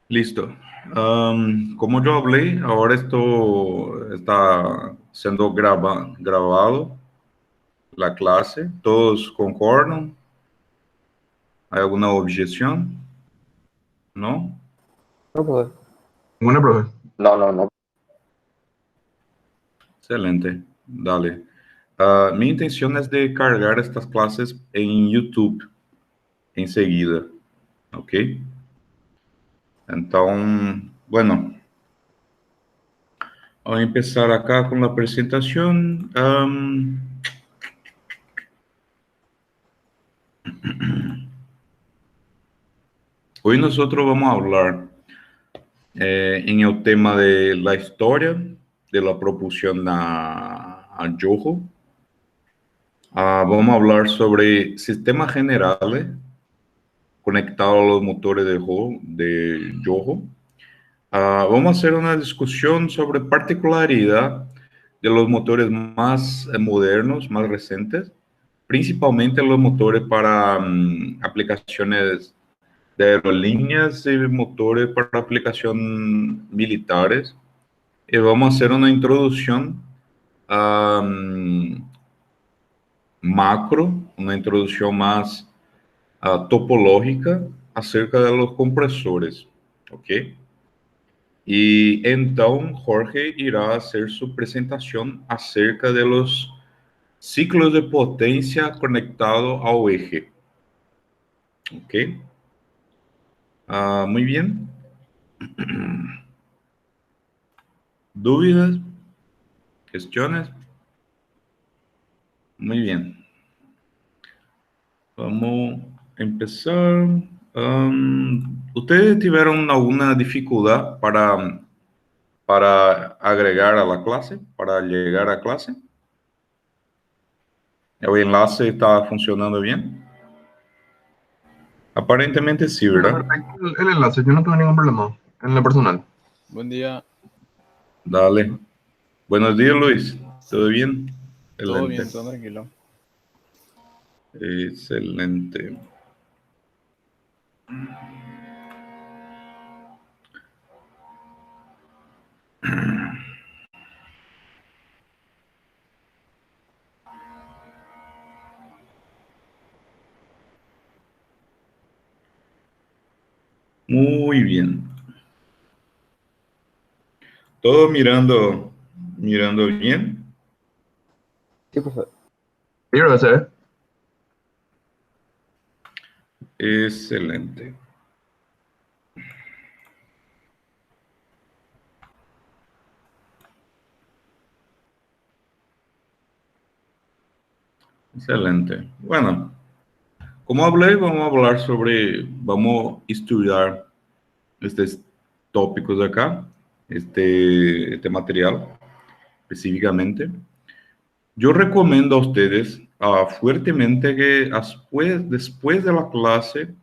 Listo. Como yo hablé, ahora esto está siendo grabado, la clase. ¿Todos concordan? ¿Hay alguna objeción? ¿No? No, pues, Bueno, profe. No, no, no. Excelente. Dale. Mi intención es de cargar estas clases en YouTube enseguida. ¿Ok? Entonces, bueno, voy a empezar acá con la presentación. Hoy nosotros vamos a hablar en el tema de la historia de la propulsión a Yoho. Vamos a hablar sobre sistemas generales conectados a los motores de Yoho. Vamos a hacer una discusión sobre particularidad de los motores más modernos, más recientes, principalmente los motores para aplicaciones de aerolíneas y motores para aplicación militares. Y vamos a hacer una introducción macro, una introducción más topológica acerca de los compresores, ¿ok? Y entonces Jorge irá a hacer su presentación acerca de los ciclos de potencia conectados ao eje, ¿ok? Muy bien. ¿Dúvidas? ¿Cuestiones? Muy bien. Vamos a empezar. ¿Ustedes tuvieron alguna dificultad para agregar a la clase, para llegar a clase? ¿El enlace está funcionando bien? Aparentemente sí, Está ¿verdad? perfecto el enlace, yo no tuve ningún problema en lo personal. Buen día, Dale. Buenos días, Luis. ¿Todo bien? todo bien, Excelente. todo tranquilo. Excelente. Muy bien. ¿Todo mirando bien? sí, profe. Sí, profe. Excelente. Excelente. Bueno, como hablé, vamos a estudiar estos tópicos acá, este material específicamente. Yo recomiendo a ustedes fuertemente que después de la clase,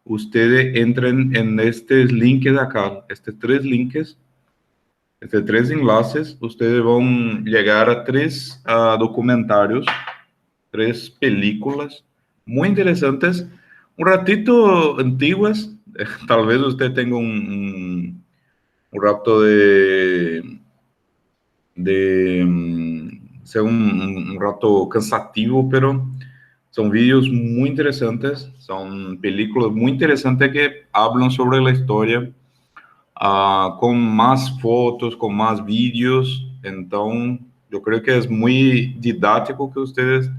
ustedes entren en estos links de acá, estos tres enlaces, ustedes van a llegar a tres documentarios, tres películas muy interesantes, un ratito antiguas, tal vez usted tenga un rato ser un rato cansativo, pero son vídeos muy interesantes, son películas muy interesantes que hablan sobre la historia, con más fotos, con más vídeos. Entonces, yo creo que es muy didáctico que ustedes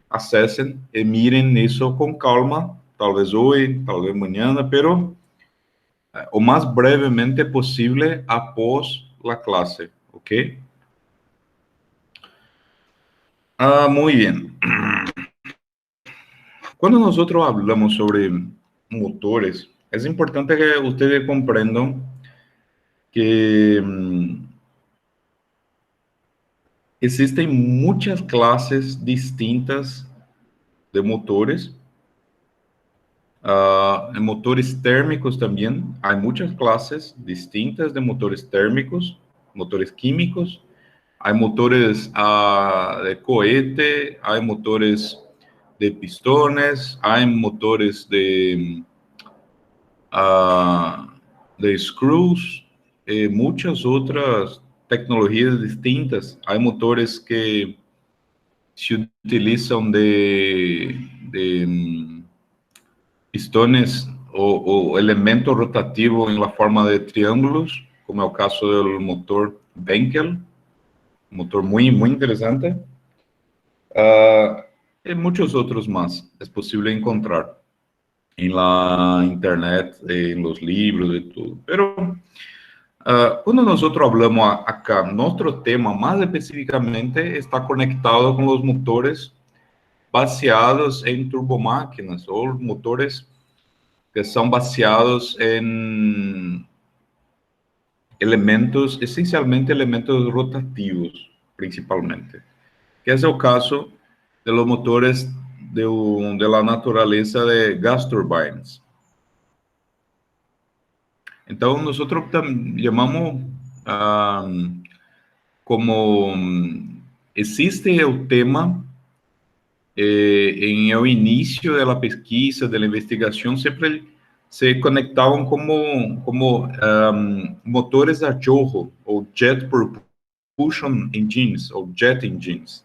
acessem e miren isso com calma, talvez hoje, talvez mañana, pero o mais brevemente possível após a classe, ¿ok? Muy bien. Cuando nosotros hablamos sobre motores, es importante que ustedes comprendan que existen muchas clases distintas de motores. En motores térmicos también hay muchas clases distintas de motores térmicos, motores químicos. Hay motores de cohete, hay motores de pistones, hay motores de de screws e muchas outras tecnologias distintas. Há motores que se utilizam de pistones o elemento rotativo em la forma de triângulos, como é o caso do motor Benkel, um motor muito interessante. E muitos outros mais é possível encontrar em la internet, em los livros e tudo. Pero quando nós falamos acá, nosso tema mais especificamente está conectado com os motores baseados em turbomáquinas ou motores que são baseados em elementos, essencialmente elementos rotativos, principalmente. Que é o caso de los motores de la naturaleza de gas turbines. Então, nós chamamos como existe o tema em o início da pesquisa, da investigação, sempre se conectavam como motores a chorro, ou jet propulsion engines, ou jet engines.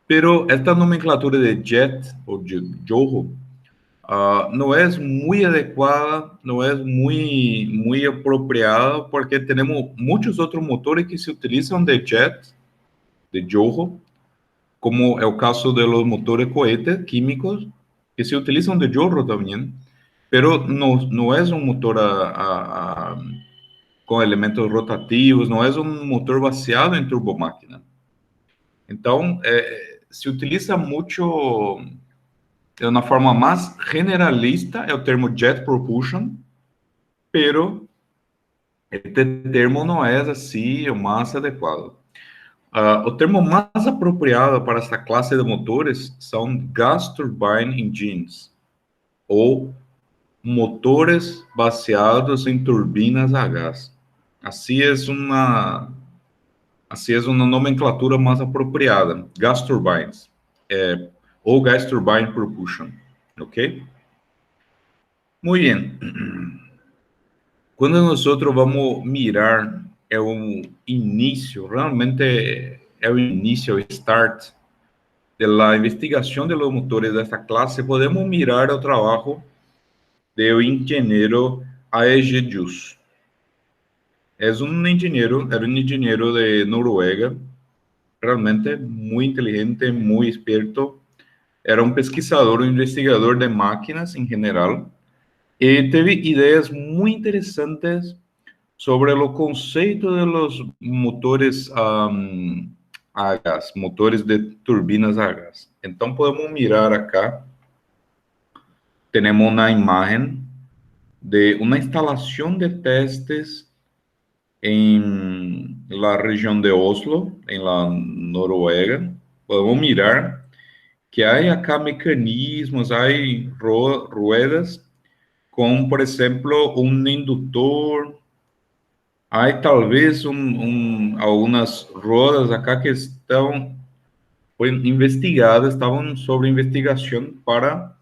Pero esta nomenclatura de jet, ou de chorro, não é muito adequada, não é muito apropriada, porque temos muitos outros motores que se utilizam de jet, de chorro, como é o caso de los motores cohetes químicos, que se utilizam de chorro também, pero não é um motor com elementos rotativos, não é um motor baseado em turbomáquina. Então, se utiliza muito, de uma forma mais generalista, é o termo jet propulsion, pero este termo não é assim o mais adequado. O termo mais apropriado para esta classe de motores são gas turbine engines, ou motores baseados em turbinas a gás. Assim é uma nomenclatura mais apropriada, gas turbines, ou gas turbine propulsion, ok? Muito bem. Quando nós vamos mirar o início, realmente é o início, o start da investigação de los motores desta classe, podemos mirar o trabalho do engenheiro A.E.G. Jus. Era um engenheiro de Noruega, realmente muito inteligente, muito esperto. Era um pesquisador, um investigador de máquinas em geral, e teve ideias muito interessantes sobre o conceito de los motores a gás, motores de turbinas a gás. Então, podemos mirar acá, temos uma imagem de uma instalação de testes em la região de Oslo, em la Noruega. Podemos mirar que há acá mecanismos, há ruedas, com, por exemplo, um indutor. Há talvez algumas rodas acá que estavam investigadas, estavam sob investigação para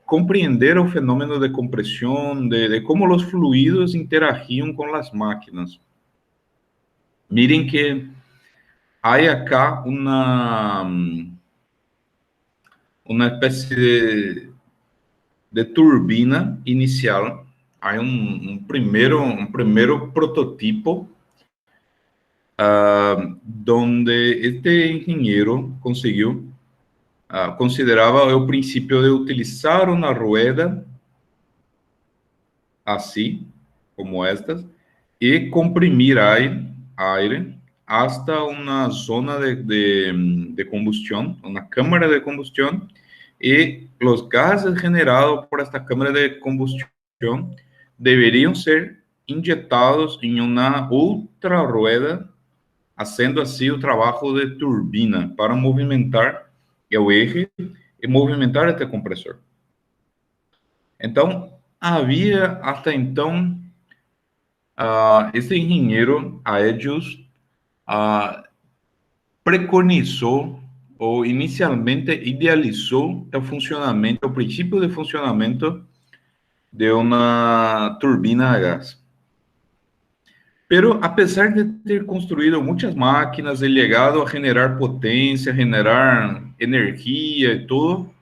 compreender o fenômeno de compressão, de como os fluidos interagiam com as máquinas. Miren que há acá uma espécie de turbina inicial. Há um primeiro prototipo donde este engenheiro conseguiu, considerava o princípio de utilizar uma rueda assim, como estas, e comprimir aire hasta uma zona de combustão, uma câmara de combustão, e os gases generados por esta câmara de combustão deveriam ser injetados em uma outra rueda, fazendo assim o trabalho de turbina para movimentar o eixo e movimentar este compressor. Então, havia até então esse engenheiro Aegius preconizou ou inicialmente idealizou o princípio de funcionamento de una turbina a gas. Pero a pesar de ter construído muchas máquinas e llegado a generar potencia, generar energia e tudo,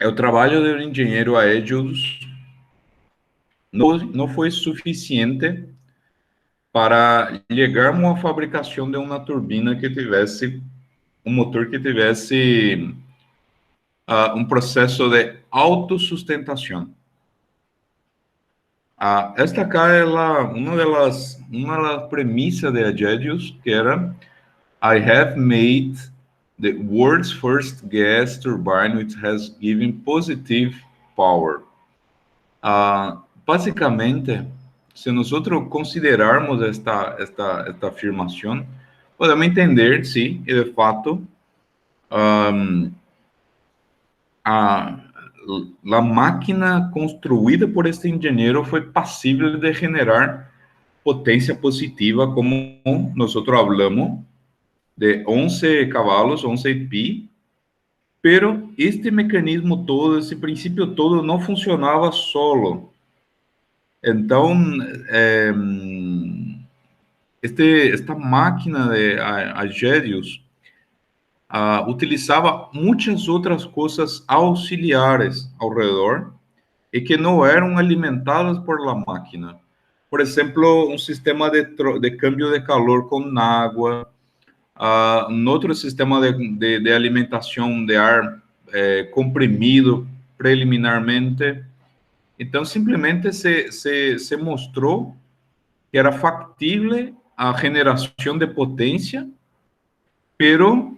o trabalho do engenheiro aéreo não foi suficiente para chegarmos à fabricação de uma turbina que tivesse um motor que tivesse um processo de autossustentação. Esta acá é uma das premissas de Agedius, que era I have made the world's first gas turbine which has given positive power. Basicamente, se nós considerarmos esta afirmação, podemos entender, sim, que de fato, a máquina construída por este engenheiro foi passível de generar potência positiva, como nós falamos, de 11 cavalos, 11 pi, pero este mecanismo todo, esse princípio todo, não funcionava solo. Então, esta máquina de Agedius utilizava muitas outras coisas auxiliares ao redor e que não eram alimentadas por la máquina. Por exemplo, um sistema de câmbio de calor com água, um outro sistema de alimentação de ar comprimido preliminarmente. Então, simplesmente se mostrou que era factível a geração de potência, pero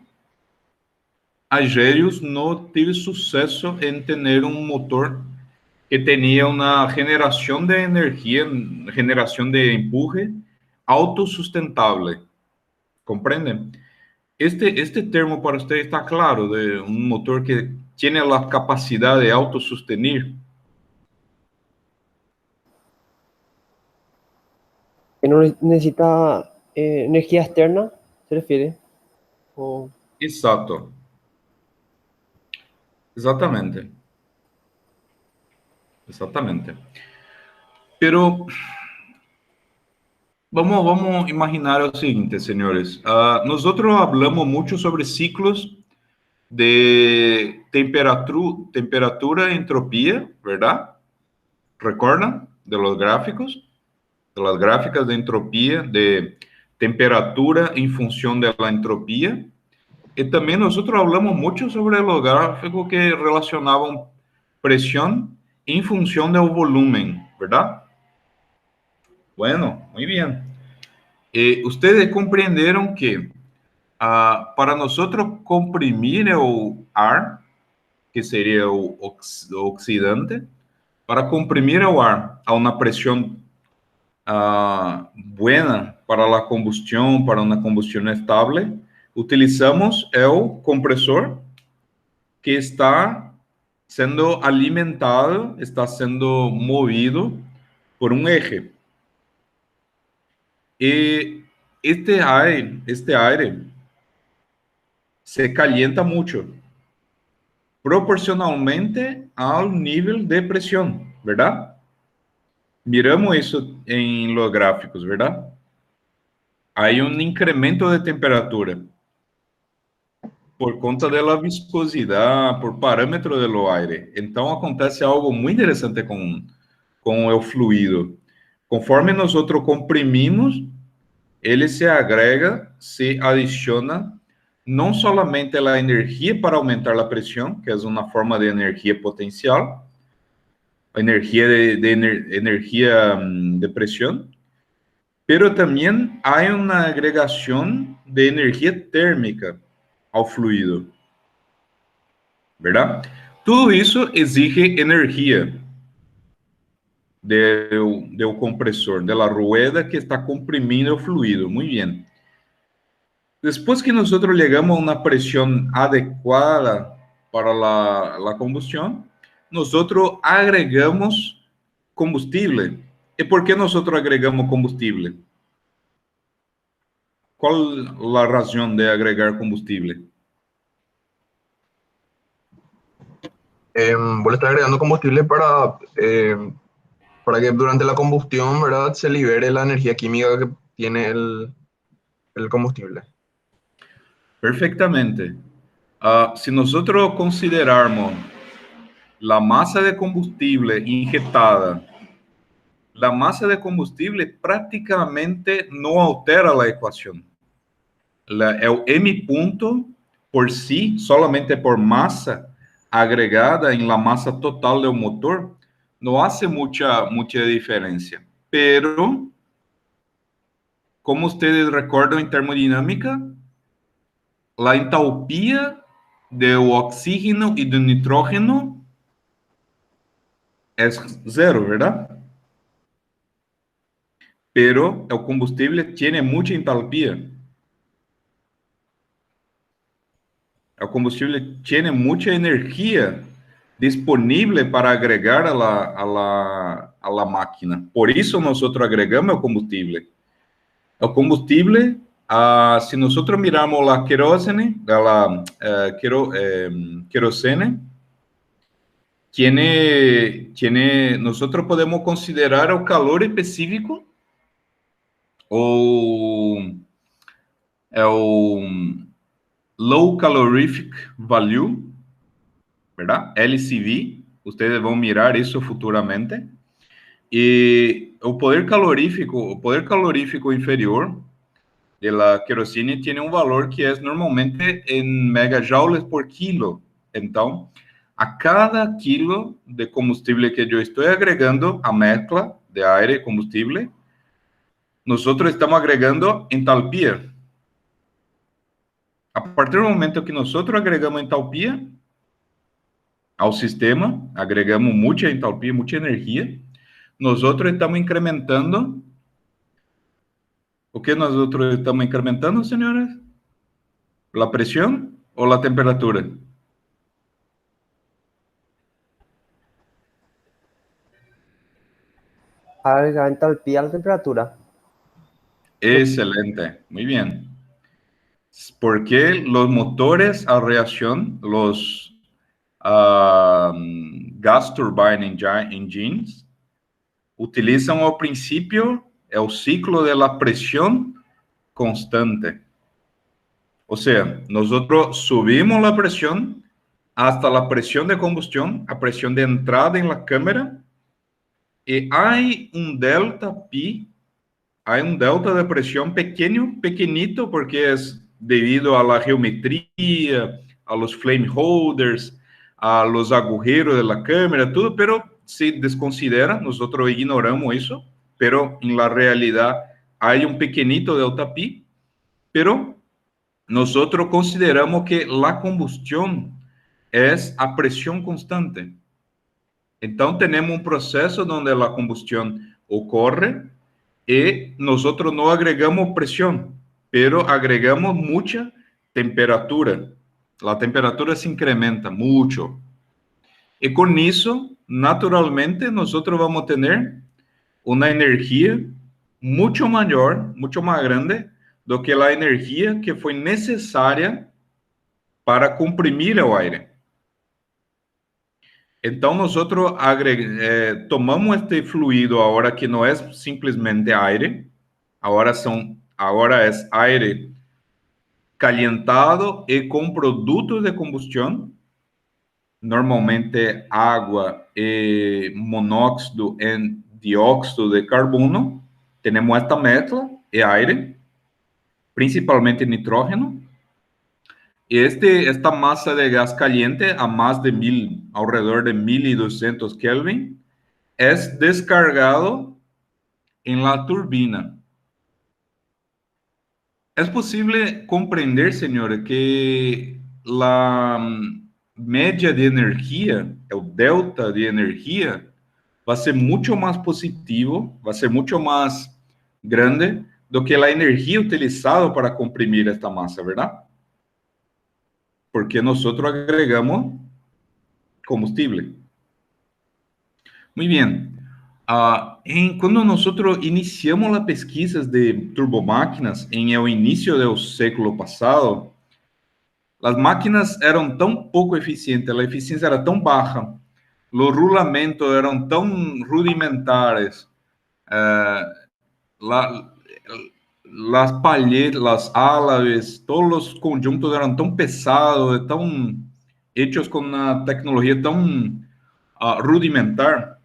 Agerius não teve sucesso em ter um motor que tinha uma geração de energia, geração de empurre autossustentável. Compreendem? Este termo para você está claro, de um motor que tem a capacidade de autossustenir? Que no necesita energía externa, ¿se refiere? O... Exato. Exatamente. Exatamente. Pero vamos imaginar o seguinte, senhores. Nós falamos muito sobre ciclos de temperatura e entropia, verdade? ¿Recuerdan de los gráficos? De las gráficas de entropia, de temperatura em função da entropia. E também nós falamos muito sobre os gráficos que relacionavam pressão em função do volume, verdade? Bueno, muy bien. Ustedes compreenderam que para nós comprimir o ar, que seria o oxidante, para comprimir o ar a uma pressão buena para a combustão, para uma combustão estável, utilizamos o compressor que está sendo alimentado, está sendo movido por um eje. E este aire se calienta muito, proporcionalmente ao nível de pressão, verdade? Miramos isso em los gráficos, verdade? Há um incremento de temperatura por conta da viscosidade, por parâmetro do aire. Então, acontece algo muito interessante com o fluido. Conforme nós comprimimos, ele se agrega, se adiciona não somente a energia para aumentar a pressão, que é uma forma de energia potencial, energia energia de pressão, pero também há uma agregação de energia térmica ao fluido, verdade? Tudo isso exige energia do compressor, da rueda que está comprimindo o fluido. Muito bem. Depois que nós chegamos a uma pressão adequada para a combustão, nós agregamos combustível. E por que nós agregamos combustível? Qual a razão de agregar combustível? Vos le estás agregando combustible para que durante la combustión, ¿verdad? Se libere la energía química que tiene el combustible. Perfectamente. Si nosotros considerarmos la masa de combustible injetada, la masa de combustible prácticamente no altera la ecuación. El M punto por sí, solamente por masa agregada en la masa total del motor, no hace mucha diferencia. Pero, como ustedes recuerdan en termodinámica, la entalpía del oxígeno y del nitrógeno es cero, ¿verdad? Pero el combustible tiene mucha entalpía. El combustible tiene mucha energía disponible para agregar a la máquina. Por eso nosotros agregamos el combustible. El combustible, si nosotros miramos la querosene, querosene, nosotros podemos considerar el calor específico o el Low Calorific Value, ¿verdad? LCV, ustedes van a mirar eso futuramente. Y el poder calorífico inferior de la querosene tiene un valor que es normalmente en megajoules por kilo. Entonces, a cada kilo de combustible que yo estoy agregando a mezcla de aire y combustible, nosotros estamos agregando entalpía. A partir do momento que nosotros agregamos entalpia ao sistema, agregamos muita entalpia, muita energia, nosotros estamos incrementando. O que nosotros estamos incrementando, senhores? ¿La presión o la temperatura? Agregar entalpía a la temperatura. Excelente, muy bien. Porque los motores a reacción, los gas turbine engines, utilizan al principio el ciclo de la presión constante. O sea, nosotros subimos la presión hasta la presión de combustión, a presión de entrada en la cámara, y hay un delta pi, hay un delta de presión pequeño, pequeñito, porque es debido a la geometría, a los flame holders, a los agujeros de la cámara, todo, pero se desconsidera, nosotros ignoramos eso, pero en la realidad hay un pequeñito delta pi, pero nosotros consideramos que la combustión es a presión constante. Entonces tenemos un proceso donde la combustión ocurre y nosotros no agregamos presión, pero agregamos mucha temperatura. La temperatura se incrementa mucho. Y con eso, naturalmente, nosotros vamos a tener una energía mucho mayor, mucho más grande do que la energía que fue necesaria para comprimir el aire. Então, nosotros tomamos este fluido ahora que no es simplemente aire, ahora es aire calentado y con productos de combustión, normalmente agua y monóxido en dióxido de carbono. Tenemos esta mezcla de aire, principalmente nitrógeno. Esta masa de gas caliente a más de alrededor de 1200 Kelvin, es descargado en la turbina. Es posible comprender, señores, que la media de energía, el delta de energía, va a ser mucho más positivo, va a ser mucho más grande do que la energía utilizada para comprimir esta masa, ¿verdad? Porque nosotros agregamos combustible. Muy bien. Cuando nosotros iniciamos las pesquisas de turbomáquinas en el inicio del século pasado, Las máquinas eran tan poco eficientes, la eficiencia era tan baja, los rulamentos eran tan rudimentares, eh, la- las palhetas, las álabes, todos los conjuntos eran tan pesados, tan hechos con una tecnología tan rudimentar,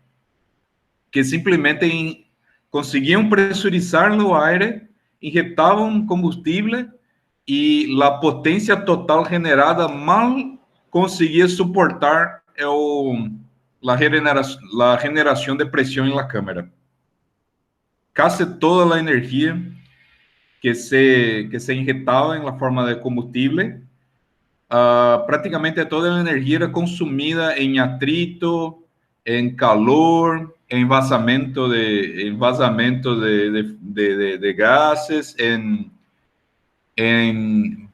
que simplesmente conseguiam pressurizar no aire, injetavam combustível e a potência total generada mal conseguia suportar a generação de pressão na câmera. Casi toda a energia que se injetava na forma de combustível, prácticamente toda a energia era consumida em atrito, em calor, em vazamento de gases, em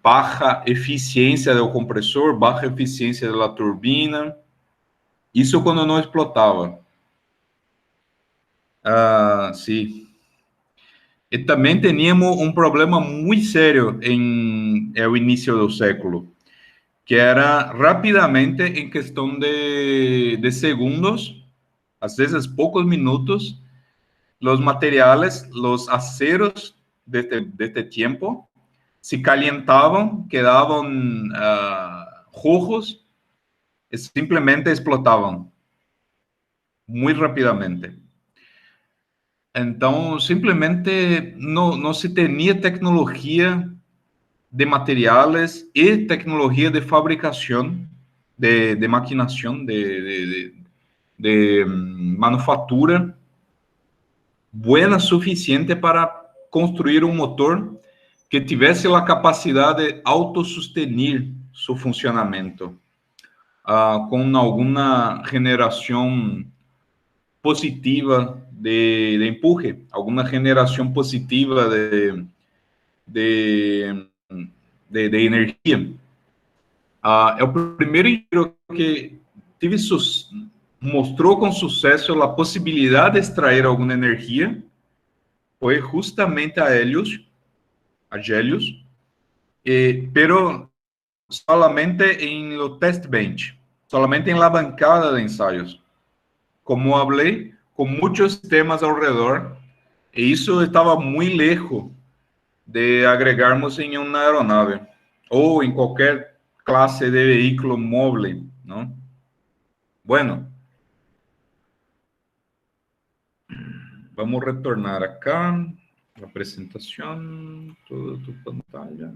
baixa eficiência do compressor, baixa eficiência da turbina. Isso quando não explotava. Sim. E também tínhamos um problema muito sério no início do século, que era rapidamente, em questão de segundos, às vezes poucos minutos, los materiales, los aceros de este tiempo, se calentaban, quedaban rojos, y simplemente explotaban muy rápidamente. Entonces, simplemente no se tenía tecnología de materiales y tecnología de fabricación, de maquinación, de manufactura buena suficiente para construir um motor que tivesse a capacidade de autossustenir seu funcionamento, com alguma generação positiva de empurre, alguma generação positiva de energia. É o primeiro engenheiro que mostrou com sucesso a possibilidade de extrair alguma energia foi justamente a Helios, pero solamente em lo test bench, solamente em la bancada de ensaios. Como falei, com muitos sistemas ao redor, e isso estava muito lejos de agregarmos em uma aeronave ou em qualquer classe de veículo móvel, não? Bueno, vamos retornar acá, la presentación, toda tu pantalla.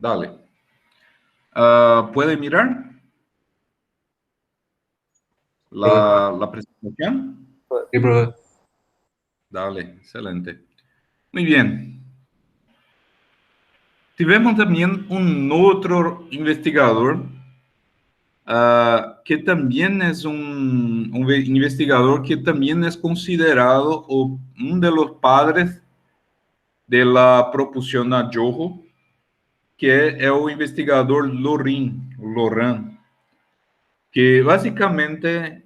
Dale. ¿Puede mirar la presentación? Sí, profe. Dale, excelente. Muy bien. Tivemos también un otro investigador que también es un investigador que también es considerado uno de los padres de la propulsión a Joho, que é o investigador Loran, que basicamente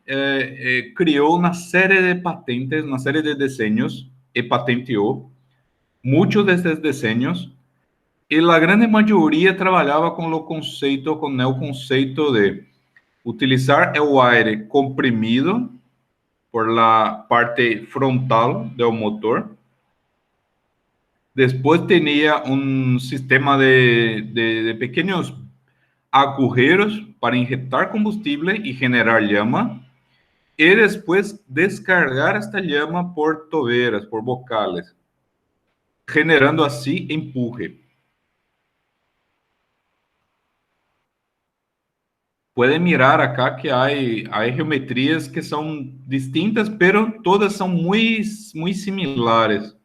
criou uma série de patentes, uma série de desenhos e patenteou muitos desses desenhos, e a grande maioria trabalhava com o conceito de utilizar o aire comprimido por la parte frontal do motor. Después tenía un sistema de pequeños agujeros para inyectar combustible y generar llama. Y después descargar esta llama por toberas, por bocales, generando así empuje. Pueden mirar acá que hay geometrías que son distintas, pero todas son muy similares,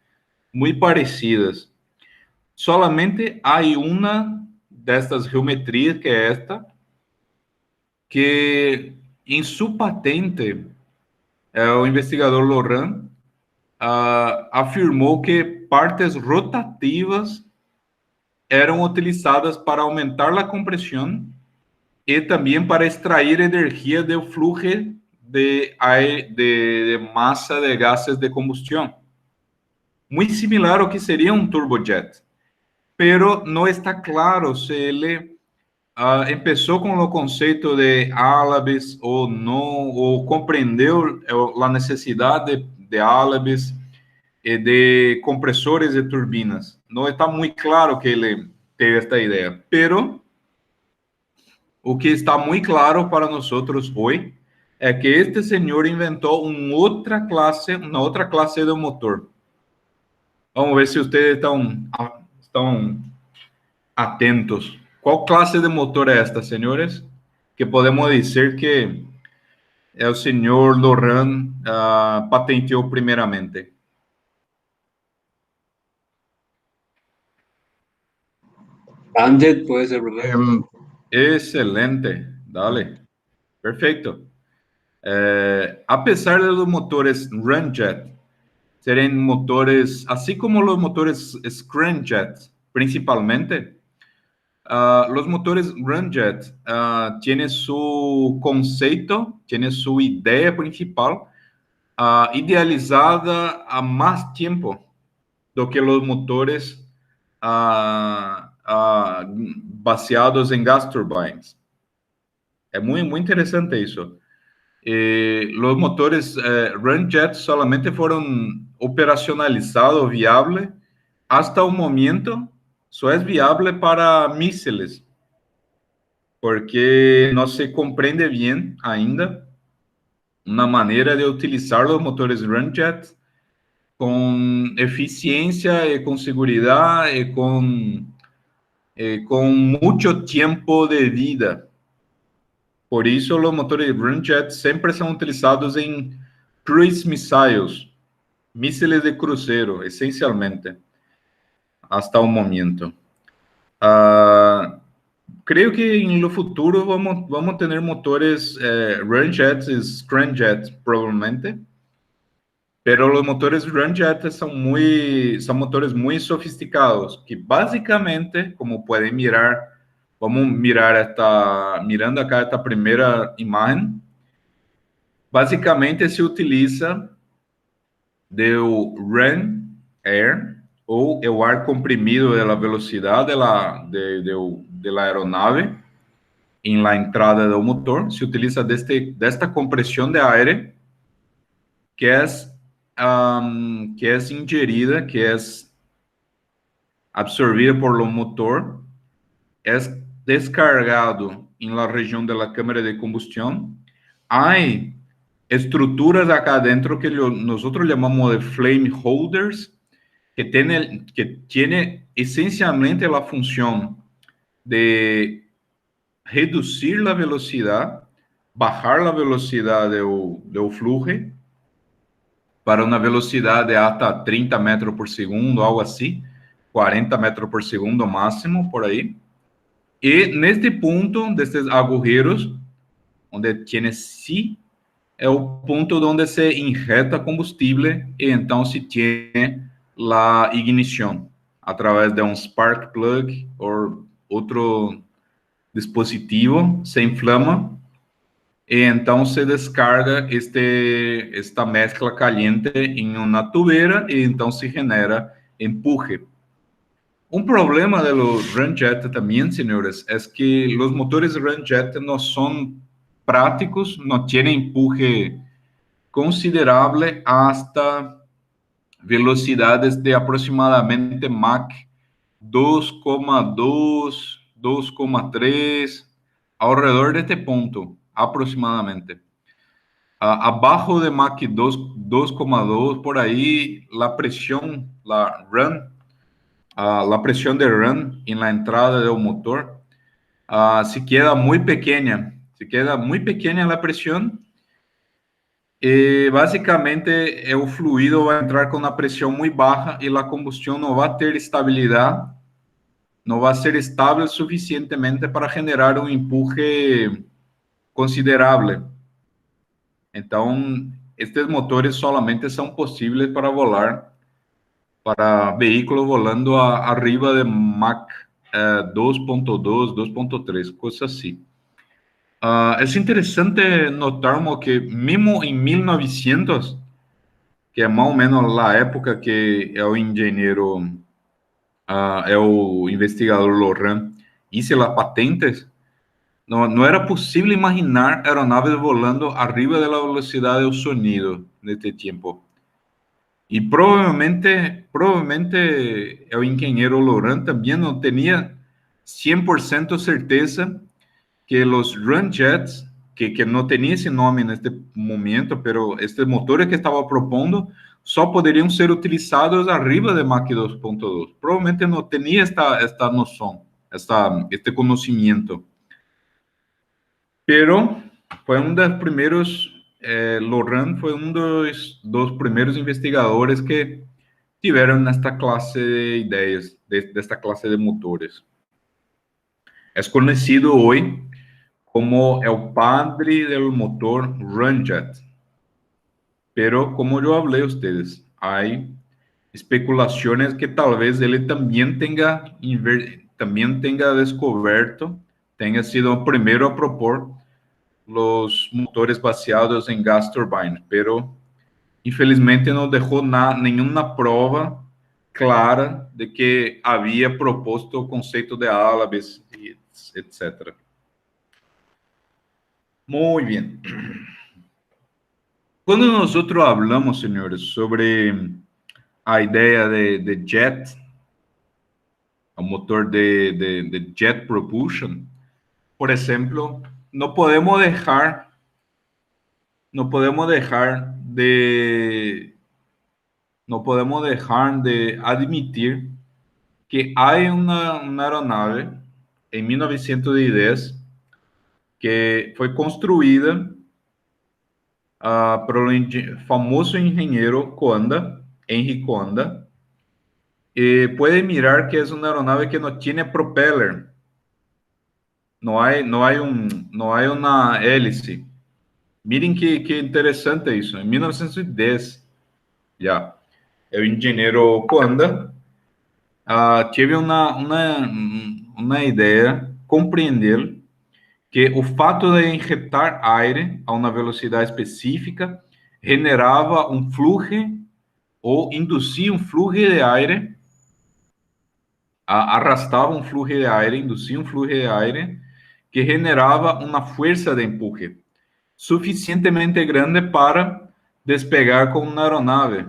muy parecidas. Solamente hay una de estas geometrias, que é esta, que em sua patente, o investigador Loran afirmou que partes rotativas eram utilizadas para aumentar a compressão e também para extrair energia do fluxo de massa de gases de combustão. Muito similar ao que seria um turbojet, pero não está claro se ele começou com o conceito de álabes ou não, ou compreendeu a necessidade de álabes e de compressores de turbinas. Não está muito claro que ele teve esta ideia, pero o que está muito claro para nós hoje é que este senhor inventou uma outra classe de motor. Vamos ver se vocês estão atentos. Qual classe de motor é esta, senhores? Que podemos dizer que o senhor Loran patenteou primeiramente. Ramjet puede ser, profe. Excelente, dale. Perfecto. Apesar de los motores Ramjet serem motores, assim como os motores Scramjet, principalmente, los motores Ramjet tienen su conceito, tienen su idea principal idealizada há mais tempo do que os motores baseados em gas turbines. É muito interessante isso. Os motores Ramjet solamente foram operacionalizados, viáveis, hasta o momento. Só é viável para mísseis, porque não se compreende bem ainda uma maneira de utilizar os motores Ramjet com eficiência e com segurança e com muito tempo de vida. Por isso, os motores Ramjet sempre são utilizados em cruise missiles, mísseis de cruzeiro, essencialmente, hasta o momento. Creio que no futuro vamos ter motores Ramjet e Scramjet, provavelmente. Pero os motores Ramjet são motores muito sofisticados, que basicamente, como podem mirar, vamos mirar mirando acá esta primeira imagem, basicamente se utiliza do Ram Air, ou o ar comprimido da velocidade da aeronave em la entrada do motor. Se utiliza desta compressão de ar que é ingerida, que é absorvida por lo motor, é descargado em la região da câmara de combustão. Há estruturas acá dentro que nós chamamos de flame holders, que tiene essencialmente a função de reduzir a velocidade, bajar a velocidade do fluxo para uma velocidade até 30 metros por segundo, algo assim, 40 metros por segundo máximo, por aí. E neste ponto, destes agujeros, onde tiene sí, é o ponto onde se injeta combustível e então se tem a ignição através de spark plug ou outro dispositivo, se inflama e então se descarga esta mezcla caliente em uma tubeira e então se genera empuje. Um problema de los Ramjet também, senhores, é que os motores Ramjet não são práticos, não têm empuje considerável hasta velocidades de aproximadamente Mach 2,2, 2,3, ao redor deste ponto, aproximadamente. Abaixo de Mach 2,2, por aí, a pressão, a pressão de run em la entrada do motor se queda muito pequena. Se queda muito pequena a pressão. E basicamente o fluido vai entrar com uma pressão muito baixa e a combustão não vai ter estabilidade, não vai ser estável suficientemente para generar um empuje considerável. Então, estes motores solamente são possíveis para volar, para veículos volando arriba de Mach 2.2, 2.3, coisa assim. É interessante notarmos que mesmo em 1900, que é mais ou menos a época que é o engenheiro, é o investigador Loran, hizo as patentes, não era possível imaginar aeronaves volando arriba da velocidade do sonido neste tempo. E provavelmente o engenheiro Loran também não tinha 100% certeza que os Ramjets, que não tinha esse nome neste momento, pero estes motores que estava propondo só poderiam ser utilizados arriba de Mach 2.2. Provavelmente não tinha esta noção, este conhecimento. Pero foi um dos primeiros, Loran foi um dos primeiros investigadores que tiveram esta classe de ideias, desta classe de motores. É conhecido hoje como el padre del motor Ramjet. Pero como yo hablé a ustedes, hay especulaciones que tal vez él también tenga descubierto, tenga sido el primero a propor los motores baseados en gas turbine, pero infelizmente no dejó ninguna prueba clara de que había propuesto el concepto de álabes, etc. Muy bien. Quando nós hablamos, senhores, sobre a ideia de jet, o motor de jet propulsion, por exemplo, não podemos deixar de admitir que há uma aeronave em 1910 que foi construída pelo famoso engenheiro Coanda, Henry Coanda, e pode mirar que é uma aeronave que não tem propeller, não há uma hélice. Miren que interessante isso. Em 1910, já, o engenheiro Coanda teve uma ideia, compreender que o fato de injetar aire a uma velocidade específica generava um fluxo ou induzia um fluxo de aire, arrastava um fluxo de aire, induzia um fluxo de aire que generava uma força de empuje suficientemente grande para despegar com uma aeronave.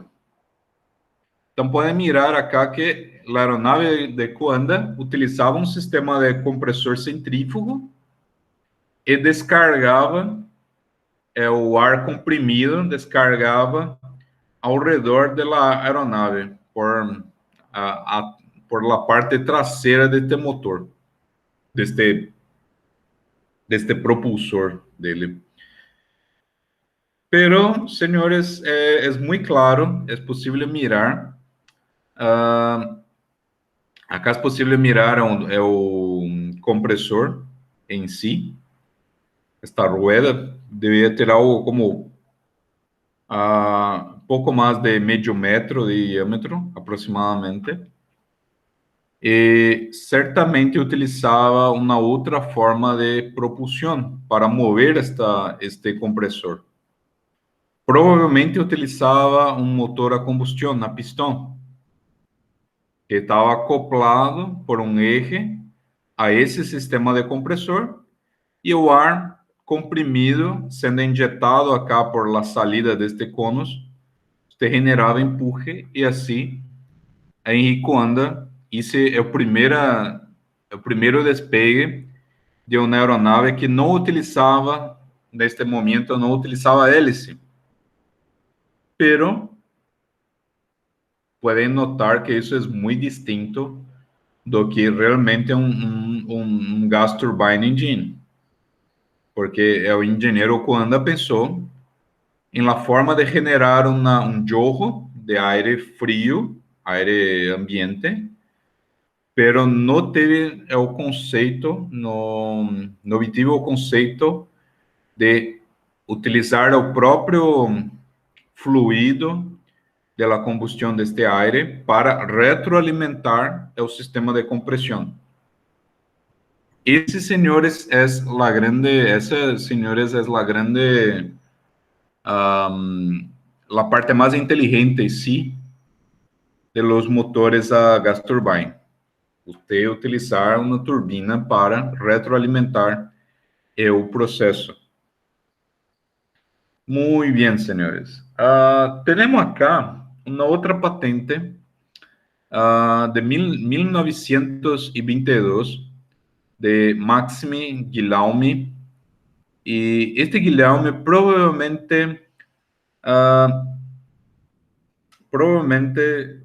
Então, podem mirar acá que a aeronave de Coanda utilizava um sistema de compressor centrífugo e descargava o ar comprimido, descargava ao redor da aeronave por la parte traseira deste motor, deste propulsor dele. Pero, senhores, é muito claro, é possível mirar. Acá é possível mirar o compressor em si. Esta rueda deveria ter algo como pouco mais de meio metro de diâmetro, aproximadamente. E certamente utilizava uma outra forma de propulsão para mover este compressor. Provavelmente utilizava um motor a combustão, a pistão, que estava acoplado por um eixo a esse sistema de compressor e o ar comprimido sendo injetado acá por la salida deste conus, generava empuje e assim Henry Coanda esse é o primeiro despegue de uma aeronave que não utilizava, neste momento, não utilizava hélice. Pero podem notar que isso é muito distinto do que realmente um gas turbine engine. Porque o engenheiro Coanda pensou em la forma de generar um jorro de aire frio, aire ambiente, pero não teve o conceito, não obtive o conceito de utilizar o próprio fluido da combustão deste aire para retroalimentar o sistema de compressão. ese, señores, es la grande, esa, señores, es la grande, la parte más inteligente, sí, de los motores a gas turbine. Usted utilizar una turbina para retroalimentar el proceso. Muy bien, señores. Tenemos acá una otra patente de 1922 de Maxime Guillaume. Y este Guillaume probablemente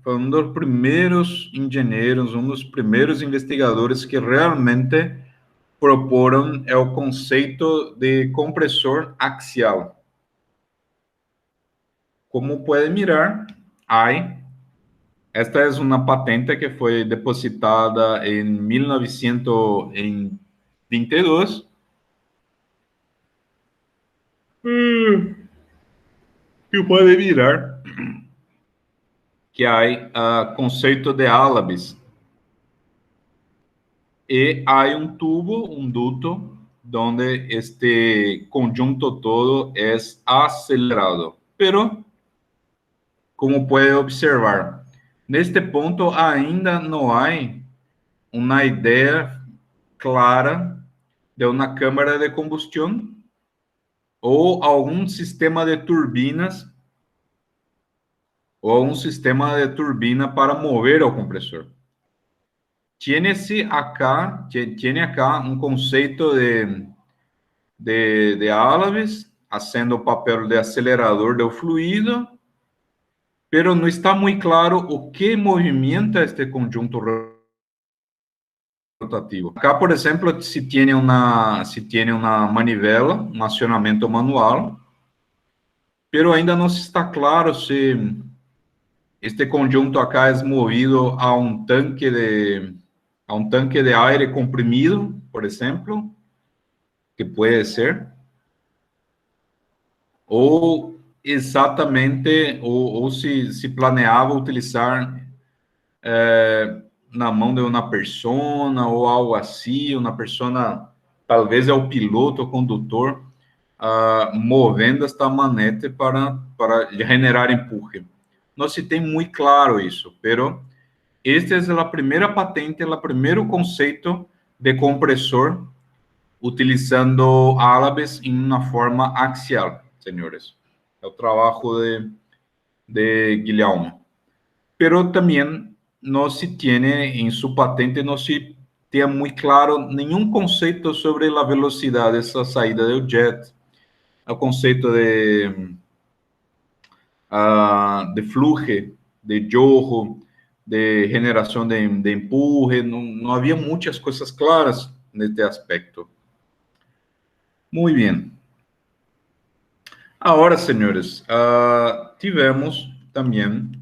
foi um dos primeiros engenheiros, um dos primeiros investigadores que realmente proporam o conceito de compressor axial. Como pode mirar, esta é uma patente que foi depositada em 1922. E pode mirar que há conceito de álabes. E há um tubo, um duto, onde este conjunto todo é acelerado. Pero, como pode observar, neste ponto ainda não há uma ideia clara de uma câmara de combustão ou algum sistema de turbinas ou um sistema de turbina para mover o compressor. Tiene acá um conceito de álabes, fazendo o papel de acelerador do fluido, pero não está muito claro o que movimenta este conjunto rotativo. Acá, por exemplo, se tem uma manivela, um acionamento manual, pero ainda não está claro se este conjunto acá é movido a um tanque de aire comprimido, por exemplo, que pode ser, ou exatamente, ou se planeava utilizar na mão de uma persona, ou algo assim, uma persona, talvez é o piloto, o condutor, movendo esta manete para generar empurre. Não se tem muito claro isso, pero esta é a primeira patente, o primeiro conceito de compressor utilizando álabes em uma forma axial, senhores. É o trabalho de Guilherme. Pero também não se tem em sua patente, não se tem muito claro nenhum conceito sobre a velocidade dessa saída do jet, o conceito de flujo, de jorro, de generação de empurre, não havia muitas coisas claras neste aspecto. Muito bem. Agora, senhores, tivemos também,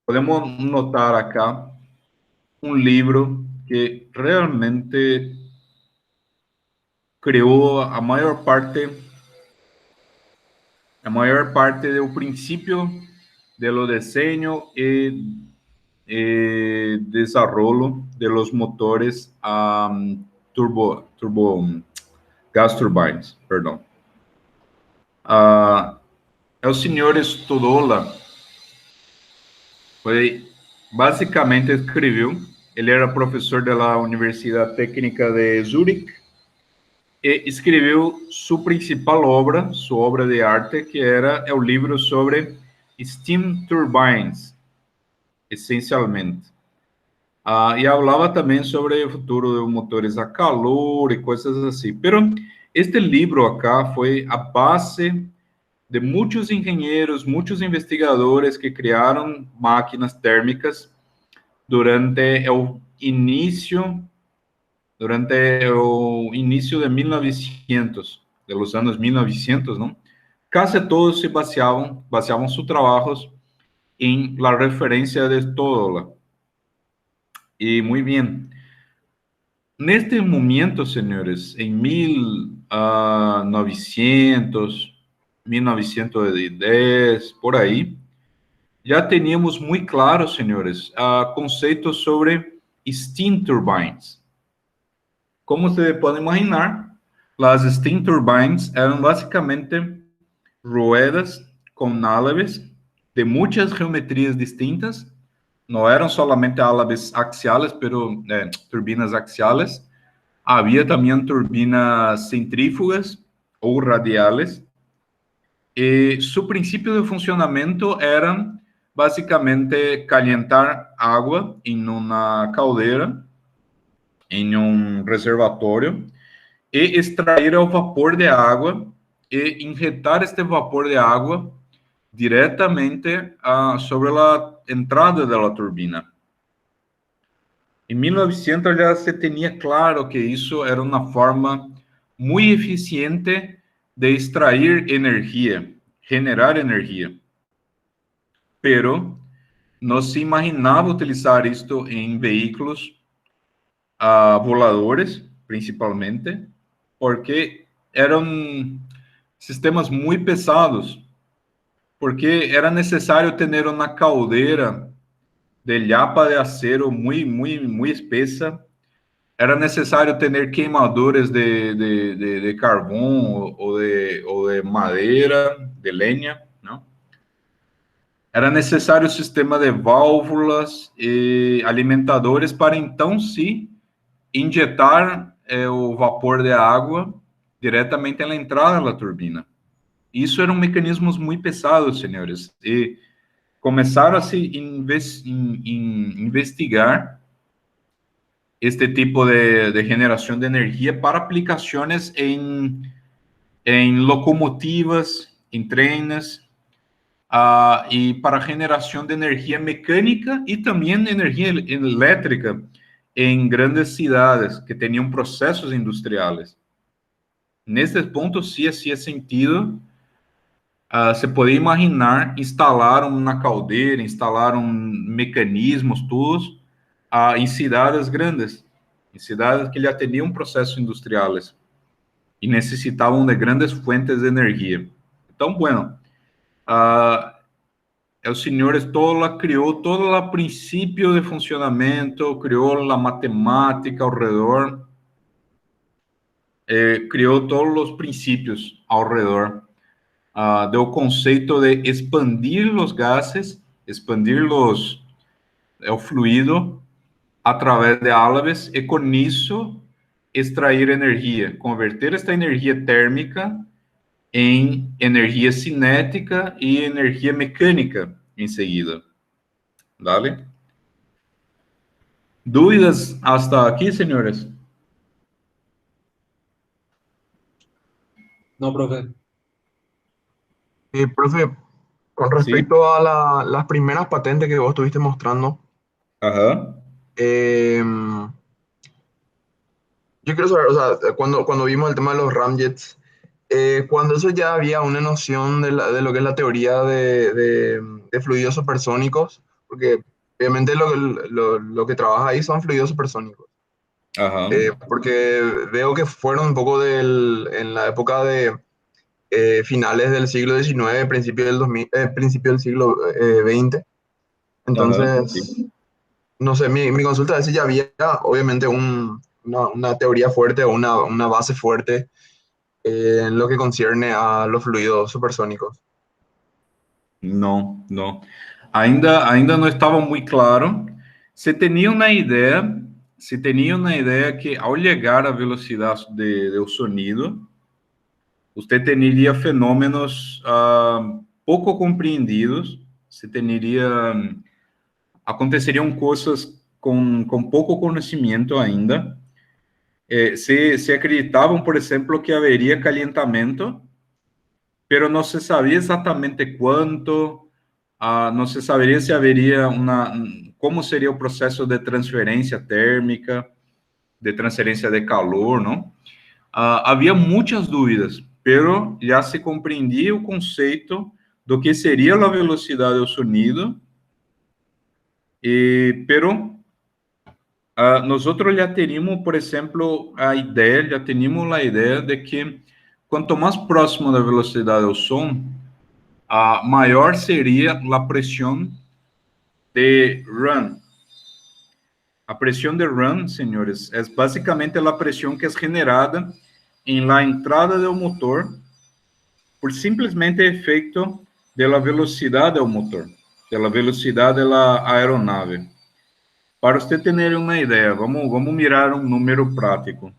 podemos notar acá, um livro que realmente criou a maior parte do princípio do desenho e desarrollo de los motores gas turbines, perdão. É o senhor Stodola, basicamente escreveu, ele era professor da Universidade Técnica de Zurich, e escreveu sua principal obra, sua obra de arte, que era o livro sobre steam turbines, essencialmente. E falava também sobre o futuro de motores a calor e coisas assim. Pero este livro acá foi a base de muitos engenheiros, muitos investigadores que criaram máquinas térmicas durante o início de 1900, de los anos 1900, não? Quase todos se baseavam seus trabalhos em la referência de Stodola. E muito bem. Neste momento, senhores, em 1910, por aí, já tínhamos muito claro, senhores, conceitos sobre steam turbines. como se puede imaginar, las steam turbines eran básicamente ruedas con álabes de muchas geometrías distintas. No eran solamente álabes axiales, pero turbinas axiales. Había también turbinas centrífugas o radiales. Su principio de funcionamiento era básicamente calentar agua en una caldera, en un reservatorio, e extrair el vapor de agua e injetar este vapor de agua diretamente sobre la entrada de la turbina. Em 1900 já se tinha claro que isso era uma forma muito eficiente de extrair energia, generar energia. Pero não se imaginava utilizar isto em veículos voladores, principalmente, porque eram sistemas muito pesados, porque era necessário ter uma caldeira de llapa de acero muy espesa. Era necesario tener quemadores de carbón o de madera, de leña, ¿no? Era necesario um sistema de válvulas e alimentadores para, então, sim, injetar o vapor de água diretamente na entrada da turbina. Isso eram mecanismos muito pesados, senhores, e começaram a se investigar este tipo de generação de energia para aplicações em locomotivas, em trenes, e para geração de energia mecânica e também energia elétrica em grandes cidades que tinham processos industriais. Nesses pontos, sim, hacía sentido. Se podia imaginar instalar uma caldeira, instalar mecanismos, todos, em cidades grandes, em cidades que já tinham processos industriais e necessitavam de grandes fontes de energia. Então, bueno, o senhor criou todo o princípio de funcionamento, criou a matemática ao redor, criou todos os princípios ao redor do conceito de expandir os gases, expandir o fluido através de álabes e, com isso, extrair energia, converter esta energia térmica em energia cinética e energia mecânica em seguida. Dale? ¿Dúvidas hasta aquí, señores? No, profe. Profe, con respecto a las primeras patentes que vos estuviste mostrando, Ajá. yo quiero saber, o sea, cuando vimos el tema de los ramjets, cuando eso ya había una noción de lo que es la teoría de fluidos supersónicos, porque obviamente lo que trabaja ahí son fluidos supersónicos. Ajá. Porque veo que fueron un poco en la época de finales del siglo XIX, principio del siglo XX. Entonces, Ajá, sí. no sé, mi consulta es si ya había obviamente una teoría fuerte o una base fuerte en lo que concierne a los fluidos supersónicos. Não. Ainda não estava muito claro. Se tinha uma ideia que ao chegar à velocidade do sonido, você teria fenômenos pouco compreendidos, aconteceriam coisas com pouco conhecimento ainda. Se acreditavam, por exemplo, que haveria calentamento, pero não se sabia exatamente quanto, não se saberia se haveria como seria o processo de transferência térmica, de transferência de calor, não? Havia muitas dúvidas, pero já se compreendia o conceito do que seria a velocidade do sonido, pero nós já teríamos, por exemplo, a ideia de que quanto mais próximo da velocidade do som, maior seria a pressão de run. A presión de run, señores, es básicamente la presión que es generada en la entrada del motor por simplesmente efeito de la velocidad del motor, de la velocidad de la aeronave. Para usted tener una idea, vamos mirar un número práctico.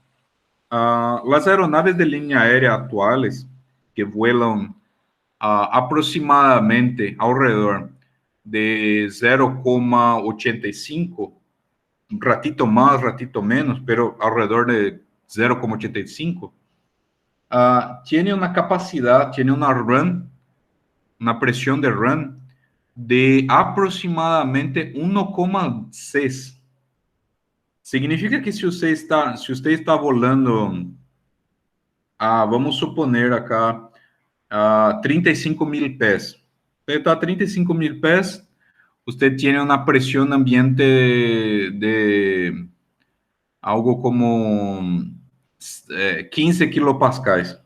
Las aeronaves de línea aérea actuales, que vuelan aproximadamente alrededor de 0,85, un ratito más, ratito menos, pero alrededor de 0,85, tiene una capacidad, tiene una run, una presión de run de aproximadamente 1,6. Significa que se você está volando, vamos suponer acá, 35.000 pés. Usted está a 35.000 pés, usted tiene una presión ambiente de algo como 15 kilopascais.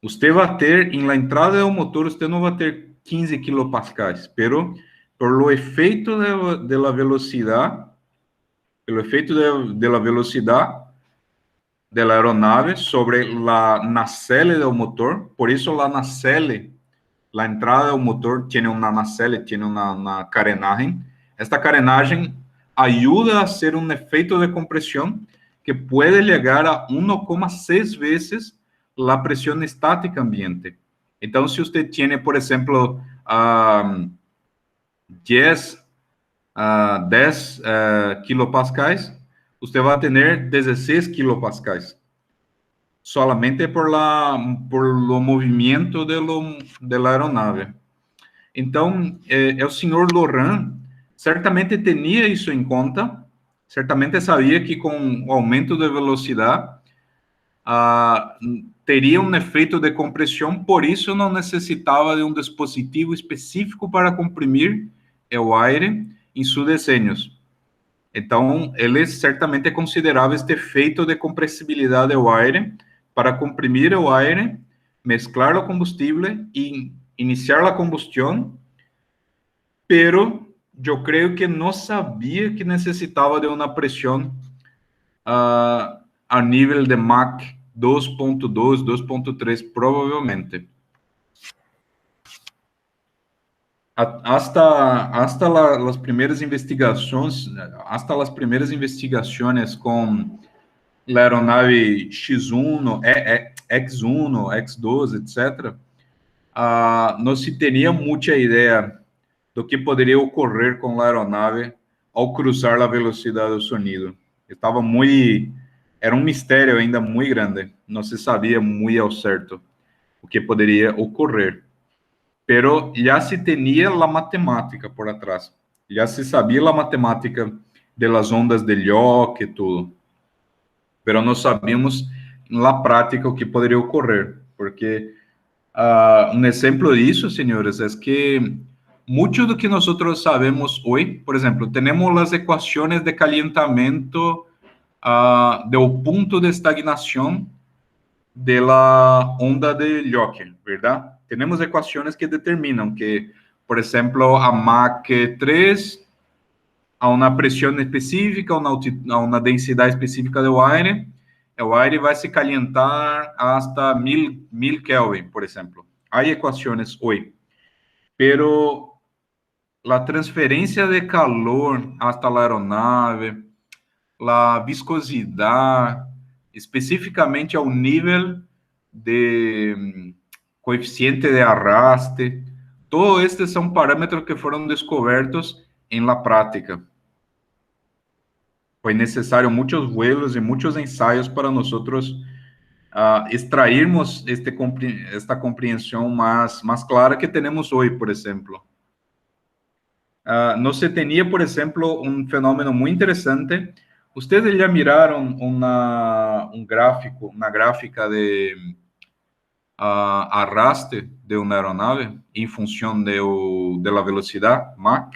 Usted va a ter, en la entrada del motor, usted no va a ter 15 kilopascais, pero por lo efeito de la velocidad, pelo efeito de la velocidad de la aeronave sobre la nacelle del motor, por eso la nacelle, la entrada del motor tiene una nacelle, tiene una carenagem. Esta carenagem ayuda a hacer un efecto de compresión que puede llegar a 1,6 veces la presión estática ambiente. Entonces, si usted tiene, por ejemplo, 10 kilopascais, usted va a tener 16 kilopascais, solamente por lo movimiento de la aeronave. Então, o senhor Loran certamente tinha isso em conta, certamente sabia que com o aumento de velocidade teria um efeito de compressão, por isso não necessitava de um dispositivo específico para comprimir o aire em seus desenhos. Então, ele certamente considerava este efeito de compressibilidade do aire para comprimir o aire, mesclar o combustível e iniciar a combustão, pero eu creio que não sabia que necessitava de uma pressão a nível de Mach 2.2, 2.3, provavelmente. Hasta las primeras investigaciones con la aeronave X1, X1, X2, etc., no se tenía mucha idea do que poderia ocorrer com a aeronave ao cruzar a velocidade do sonido. Era um mistério ainda muito grande, não se sabia muito ao certo o que poderia ocorrer. Pero já se tinha a matemática por atrás, já se sabia a matemática de las ondas de Yock e tudo, pero não sabíamos na prática o que poderia ocorrer, porque um exemplo disso, senhores, é que muito do que nós sabemos hoje, por exemplo, temos as equações de calentamento do ponto de estagnação de la onda de Yock, ¿verdad? Tenemos ecuaciones que determinan que, por ejemplo, a Mach 3, a una presión específica, a una densidad específica del aire, el aire va a se calentar hasta 1000 Kelvin, por ejemplo. Hay ecuaciones hoy, pero la transferencia de calor hasta la aeronave, la viscosidad, especificamente ao nível de coeficiente de arraste, todos estes são parâmetros que foram descobertos em la prática. Foi necessário muitos vuelos e muitos ensaios para nós extrairmos esta compreensão mais clara que temos hoje, por exemplo. No se tinha, por exemplo, um fenômeno muito interessante. Ustedes já miraram uma gráfica de arraste de uma aeronave em função de la velocidade Mach?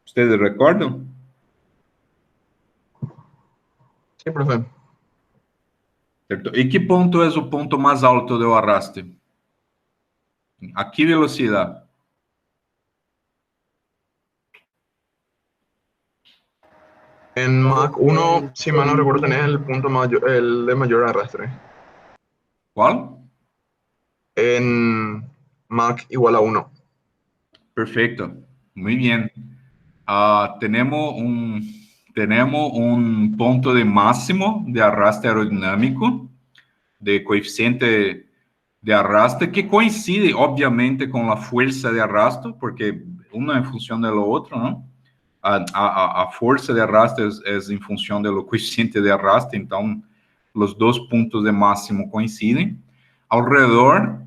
Ustedes recordam? Sim, profe. Certo. E que ponto é o ponto mais alto do arraste? A que velocidade? En Mach 1, si mal no recuerdo, tenés el punto mayor, el de mayor arrastre. ¿Cuál? En Mach igual a 1. Perfecto, muy bien. Tenemos un punto de máximo de arrastre aerodinámico, de coeficiente de arrastre, que coincide, obviamente, con la fuerza de arrastre, porque uno en función de lo otro, ¿no? A fuerza de arrastre es en función de lo coeficiente de arrastre, então, los dos puntos de máximo coinciden. Alrededor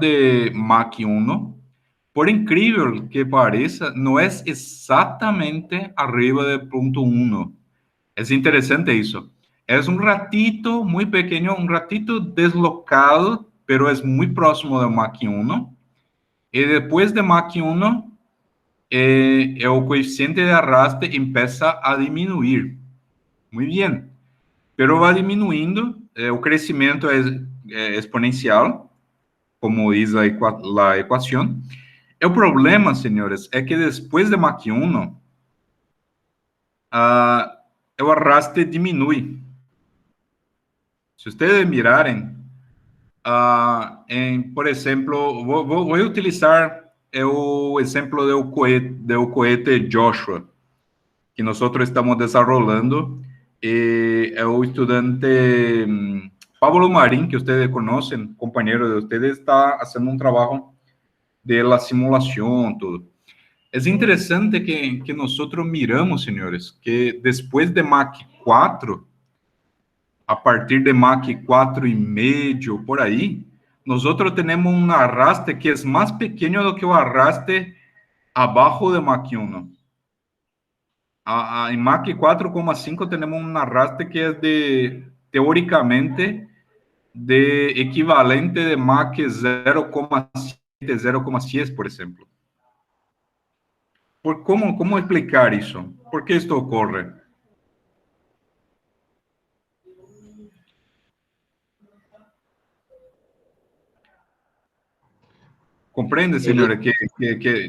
de Mach 1, por incrível que pareça, não é exatamente arriba do ponto 1. É interessante isso. É um ratito muito pequeno, um ratito deslocado, pero é muito próximo do Mach 1. E depois de Mach 1, o coeficiente de arrastre empieza a diminuir. Muito bem. Pero vai diminuindo, o crescimento é exponencial, como diz a equação. O problema, senhores, é que depois de Mach 1, o arrastre diminui. Se vocês mirarem, por exemplo, vou utilizar o exemplo do cohete Joshua, que nós estamos desenvolvendo, e o estudante Pablo Marín, que vocês conhecem, companheiro de vocês, está fazendo um trabalho de la simulação, tudo. É interessante que nós miramos, senhores, que depois de Mach 4, a partir de Mach 4,5, por aí, nós temos um arrastre que é mais pequeno do que o arrastre abaixo de Mach 1. Em Mach 4,5 temos um arrastre que é teoricamente, de equivalente de Mach 0,7, 0,6, por exemplo. Como explicar isso? Por que isto ocorre? Compreende, senhora, que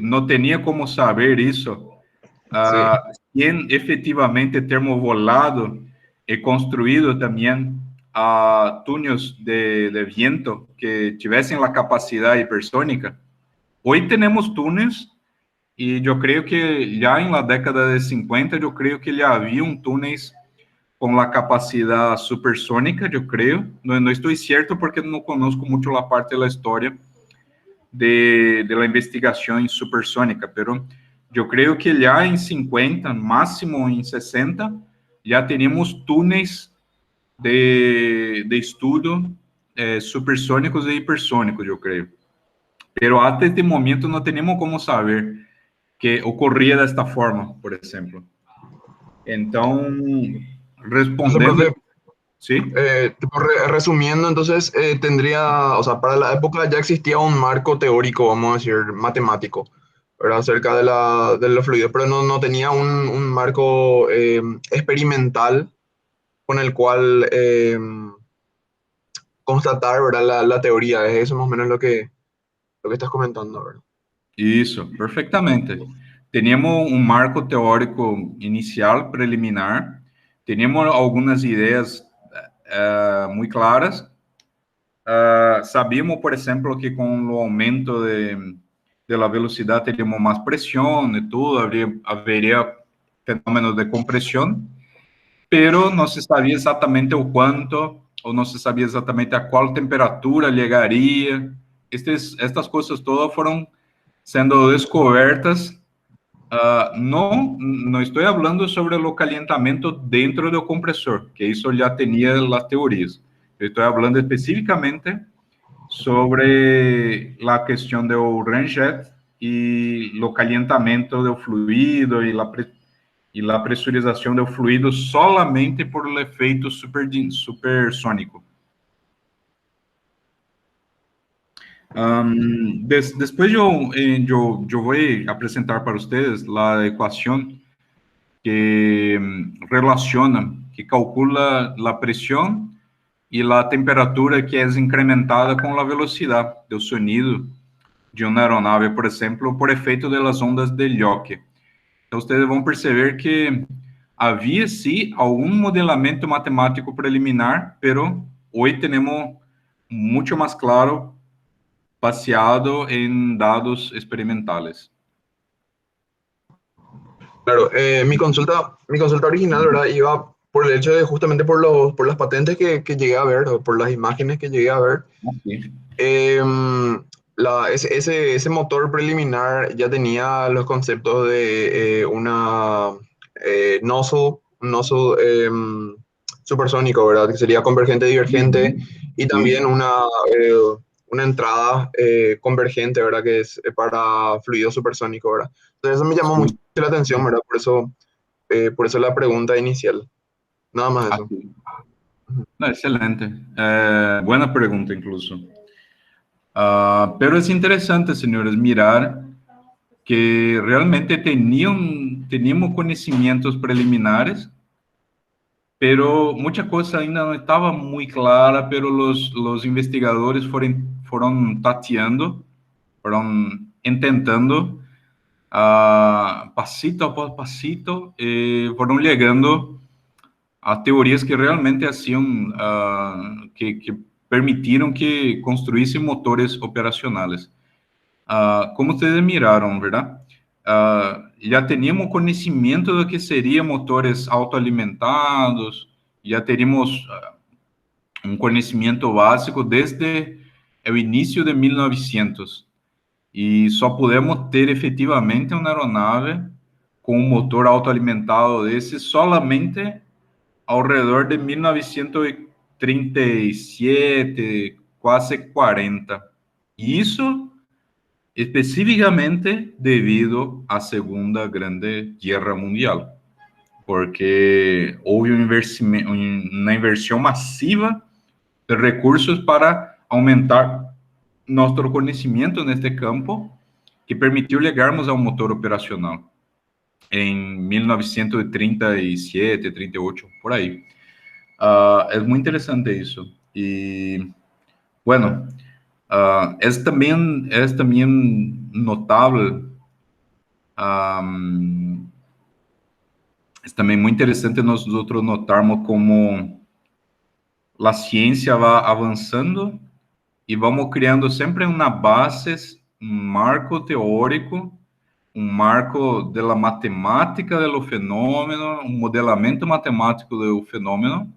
não tinha como saber isso, sem efetivamente termos volado e construído também túneis de viento que tivessem a capacidade hipersônica. Hoje temos túneis, e eu creio que já na década de 50, eu creio que já haviam túneis com a capacidade supersônica, eu creio. Não estou certo porque não conosco muito a parte da história de la investigação supersônica, pero eu creio que já em 50, máximo em 60, já teríamos túneis de estudo supersônicos e hipersônicos, eu creio. Pero até este momento não temos como saber que ocorria desta forma, por exemplo. Então, respondendo... Sí. Resumiendo, entonces tendría, o sea, para la época ya existía un marco teórico, vamos a decir, matemático, ¿verdad? Acerca de los fluidos, pero no tenía un marco experimental con el cual constatar, ¿verdad? La teoría. Es eso más o menos lo que estás comentando, ¿verdad? Isso, perfeitamente. Teníamos um marco teórico inicial, preliminar, teníamos algumas ideias muito claras. Sabíamos, por exemplo, que com o aumento de la velocidade teríamos mais pressão e tudo, haveria fenômenos de compressão, pero não se sabia exatamente o quanto, ou não se sabia exatamente a qual temperatura chegaria. Estas coisas todas foram sendo descobertas. Não estou falando sobre o calentamento dentro do compressor, que isso já tinha as teorias. Eu estou falando especificamente sobre a questão do ramjet e o calentamento do fluido e a pressurização do fluido solamente por o efeito supersônico. Después yo voy a apresentar para ustedes la ecuación que relaciona, que calcula la presión y la temperatura que es incrementada con la velocidad del sonido de una aeronave, por ejemplo, por efecto de las ondas de Yockey. Então, ustedes vão perceber que havia sim algum modelamento matemático preliminar, pero hoje temos muito mais claro, baseado em dados experimentales. Claro, mi consulta original, ¿verdad? Iba por el hecho de justamente por las patentes que llegué a ver, o por las imágenes que llegué a ver. Sí. Ese motor preliminar ya tenía los conceptos de una nozzle, un nozzle supersónico, ¿verdad? Que sería convergente divergente, y también una entrada convergente, ¿verdad? Que es para fluido supersónico, ¿verdad? Entonces eso me llamó mucho la atención, ¿verdad? Por eso la pregunta inicial. Nada más eso. No, excelente. Buena pregunta, incluso. Pero es interesante, señores, mirar que realmente teníamos conocimientos preliminares, pero mucha cosa ainda no estaba muy clara, pero los investigadores fueron tateando, fueron intentando, pasito a pasito, fueron llegando a teorias que realmente hacían, que permitieron que construyesen motores operacionales. Como ustedes miraron, ¿verdad? Ya teníamos conocimiento de que serían motores autoalimentados, ya teníamos un conocimiento básico desde el inicio de 1900, y só pudemos ter efetivamente uma aeronave com um motor autoalimentado desse solamente ao redor de 1937, quase 40. E isso especificamente devido à Segunda Grande Guerra Mundial, porque houve uma inversão massiva de recursos para aumentar nosso conhecimento neste campo, que permitiu chegarmos ao motor operacional em 1937, 38, por aí. É muito interessante isso. E, bueno, é também notável, é também muito interessante nós outros notarmos como a ciência vai avançando e vamos criando sempre uma base, um marco teórico, um marco da matemática do fenômeno, um modelamento matemático do fenômeno,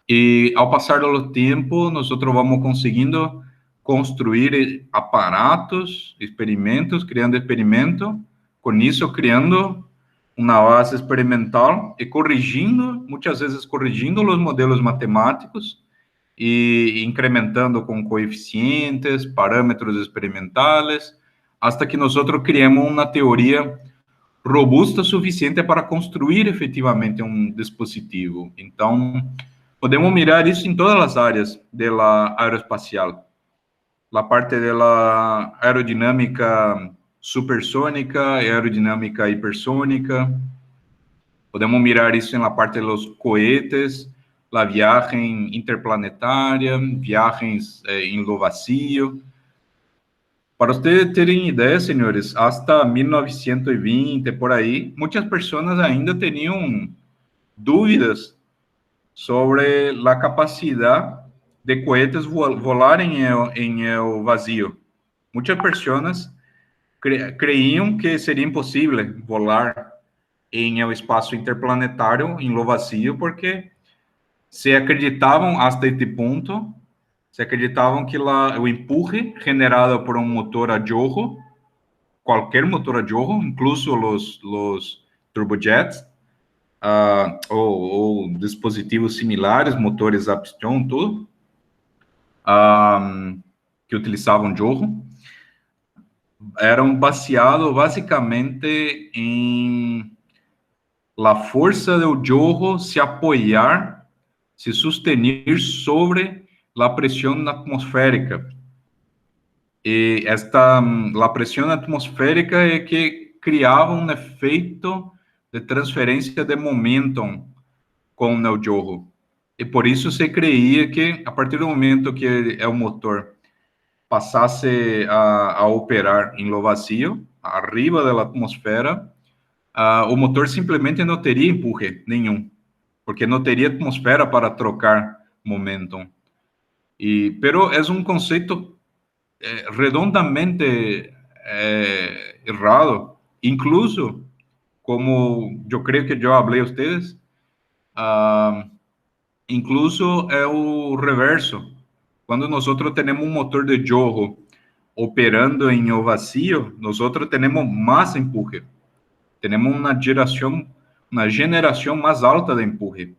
e ao passar do tempo, nós vamos conseguindo construir aparatos, experimentos, criando experimento, com isso criando uma base experimental e corrigindo, muitas vezes corrigindo os modelos matemáticos e incrementando com coeficientes, parâmetros experimentais, hasta que nós criamos uma teoria robusta suficiente para construir efetivamente um dispositivo. Então, podemos mirar isso em todas as áreas da aeroespacial. A parte da aerodinâmica supersônica, aerodinâmica hipersônica. Podemos mirar isso na parte dos cohetes, a viagem interplanetária, viagens em lo vacío. Para vocês terem ideia, senhores, hasta 1920, por aí, muitas pessoas ainda tinham dúvidas sobre a capacidade de cohetes volarem em el vazio. Muitas pessoas creiam que seria impossível volar em el espaço interplanetário, em lo vazio, porque se acreditavam, hasta este ponto, se acreditavam que o empurre generado por um motor a jorro, qualquer motor a jorro, incluso os turbojets, ou dispositivos similares, motores a pistão, tudo, que utilizavam jorro, eram baseados basicamente em a força do jorro se apoiar, se sustenir sobre a pressão atmosférica. E a pressão atmosférica é que criava um efeito de transferência de momentum com o jorro. E por isso se creia que, a partir do momento que o motor passasse a operar em lo vazio, arriba da atmosfera, o motor simplesmente não teria empurre nenhum, porque não teria atmosfera para trocar momentum. Pero é um conceito redondamente errado, incluso, como eu creio que eu falei a vocês, incluso é o reverso. Quando nós temos um motor de jorro operando em o vacío, nós temos mais empurre. Temos uma geração mais alta de empurre.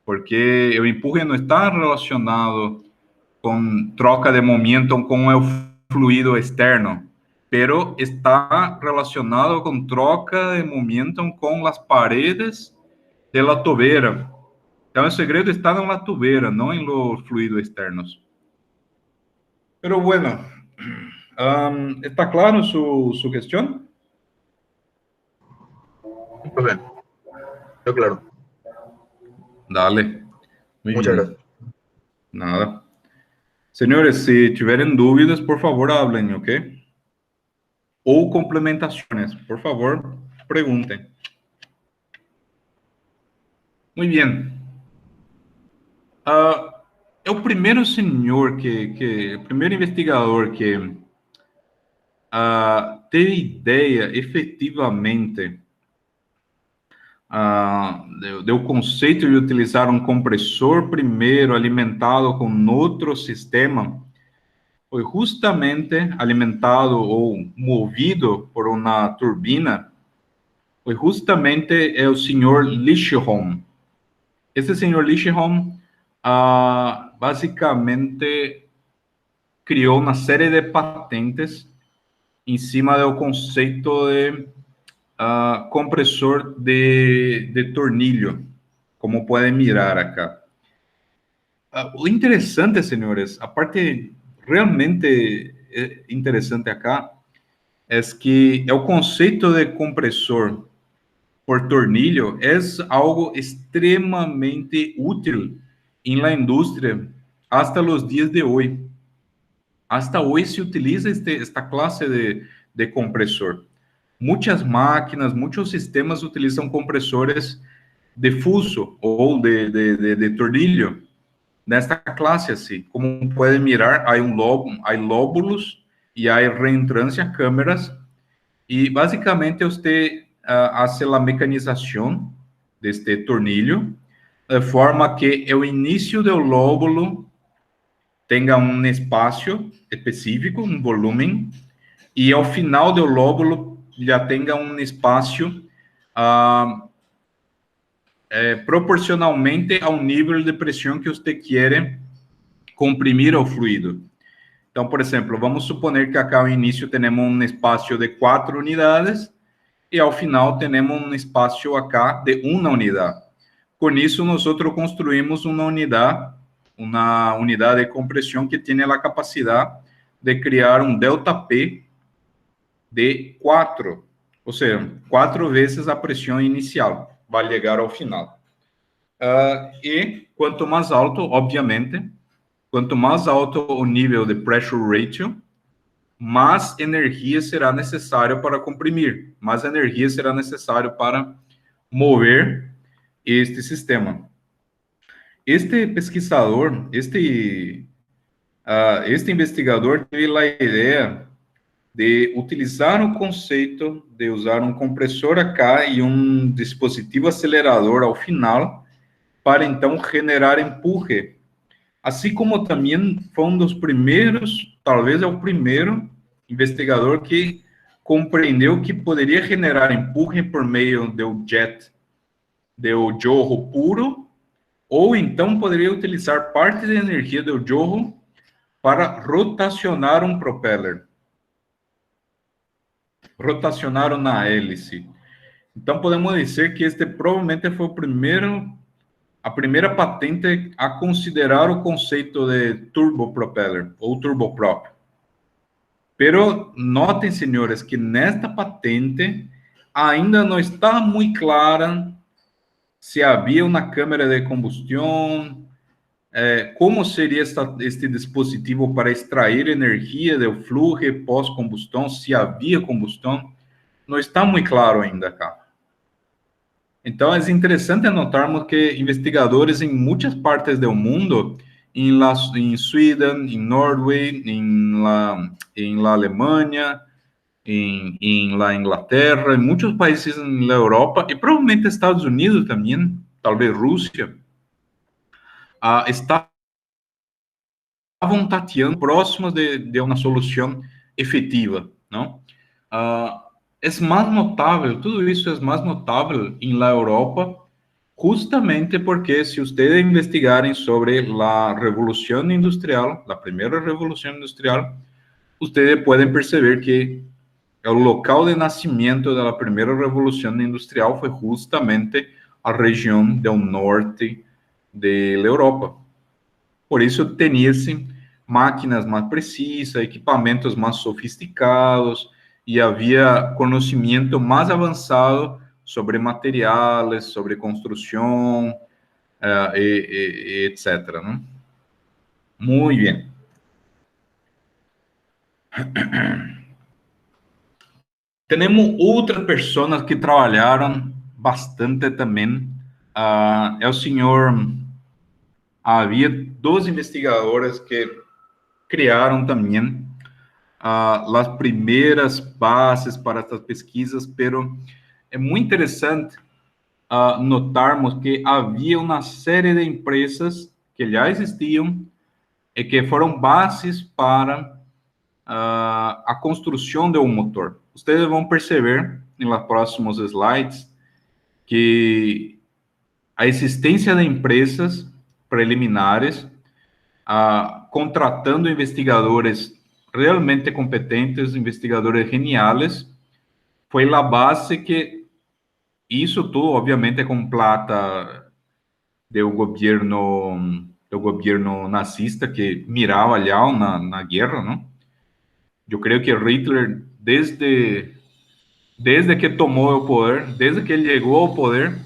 Porque o empurre não está relacionado com troca de momento com o fluido externo, pero está relacionado com troca de momento com as paredes de la tubeira. Então, o segredo está na tubeira, não em los fluidos externos. Pero bueno, ¿está claro su questão? Muy bien. Yo, claro. Dale. Muy Muchas bien. gracias. Nada. Senhores, se tiverem dúvidas, por favor, hablem, ¿ok? Ou complementações, por favor, perguntem. Muito bem. É o primeiro senhor o primeiro investigador que teve ideia, efetivamente, do conceito de utilizar um compressor primeiro alimentado com outro sistema, foi justamente alimentado ou movido por uma turbina, foi justamente o senhor Lichholm. Esse senhor Lichholm basicamente criou uma série de patentes em cima do conceito de compressor de tornillo, como podem mirar acá. O interessante, senhores, a parte realmente interessante acá, é que o conceito de compressor por tornillo é algo extremamente útil em la indústria hasta los dias de hoje. Hasta hoje se utiliza esta classe de compressor. Muitas máquinas, muitos sistemas utilizam compressores de fuso ou de tornillo nesta classe, assim. Como podem mirar, há lóbulos e há reentrância câmeras e basicamente você hace a mecanização deste tornillo de forma que o início do lóbulo tenha um espaço específico, um volume, e ao final do lóbulo já tenha um espaço proporcionalmente ao nível de pressão que você quer comprimir o fluido. Então, por exemplo, vamos suponer que acá ao início temos um espaço de 4 unidades e ao final temos um espaço acá de 1 unidade. Com isso, nós construímos uma unidade de compressão que tem a capacidade de criar um ΔP de 4, ou seja, 4 vezes a pressão inicial, vai chegar ao final. E quanto mais alto, obviamente, quanto mais alto o nível de pressure ratio, mais energia será necessária para comprimir, mais energia será necessária para mover este sistema. Este pesquisador, este investigador teve a ideia de utilizar o conceito de usar um compressor acá e um dispositivo acelerador ao final para então generar empurre. Assim como também foi um dos primeiros, talvez é o primeiro investigador que compreendeu que poderia generar empurre por meio do jet, do jorro puro, ou então poderia utilizar parte da energia do jorro para rotacionar um propeller. Rotacionaram na hélice. Então, podemos dizer que este provavelmente foi a primeira patente a considerar o conceito de turbopropeller ou turboprop. Pero notem, senhores, que nesta patente ainda não está muito clara se havia uma câmara de combustão, como seria este dispositivo para extrair energia do fluxo pós-combustão, se havia combustão. não está muito claro ainda acá. Então, é interessante notarmos que investigadores em muitas partes do mundo, em Sweden, em Norway, em la Alemanha, em la Inglaterra, em muitos países na Europa, e provavelmente Estados Unidos também, talvez Rússia, estavam tateando próximos de uma solução efetiva, não? É mais notável, tudo isso é mais notável em la Europa, justamente porque se vocês investigarem sobre a Revolução Industrial, a primeira Revolução Industrial, vocês podem perceber que o local de nascimento da primeira Revolução Industrial foi justamente a região do norte da Europa. Por isso, tinha-se máquinas mais precisas, equipamentos mais sofisticados, e havia conhecimento mais avançado sobre materiais, sobre construção, etc. Não? Muito bem. Temos outras pessoas que trabalharam bastante também. É o senhor... Havia 2 investigadores que criaram também as primeiras bases para essas pesquisas, pero é muito interessante notarmos que havia uma série de empresas que já existiam e que foram bases para a construção de um motor. Vocês vão perceber nos próximos slides que a existência de empresas preliminares contratando investigadores realmente competentes, investigadores geniales, foi a base que isso tudo, obviamente, com plata do governo nazista que mirava já na guerra, não? Eu creio que Hitler, desde que tomou o poder, desde que ele chegou ao poder,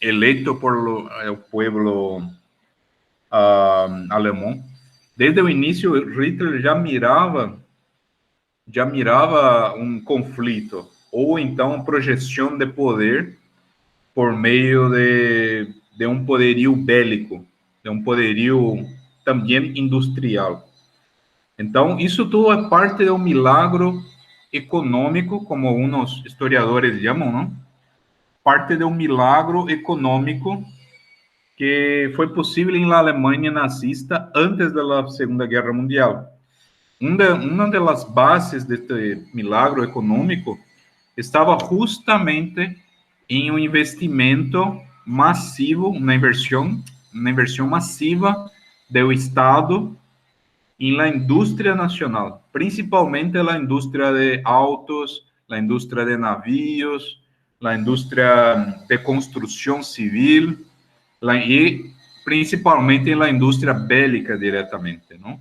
eleito por o povo alemão, desde o início, Hitler já mirava um conflito, ou então projeção de poder por meio de um poderio bélico, de um poderio também industrial. Então, isso tudo é parte de um milagro econômico, como uns historiadores chamam, não? Parte de um milagro econômico que foi possível em la Alemanha nazista antes da Segunda Guerra Mundial. Uma das bases deste milagro econômico estava justamente em um investimento massivo, uma inversão massiva do Estado em la indústria nacional, principalmente a indústria de autos, a indústria de navios, a indústria de construção civil, e principalmente na indústria bélica diretamente, não?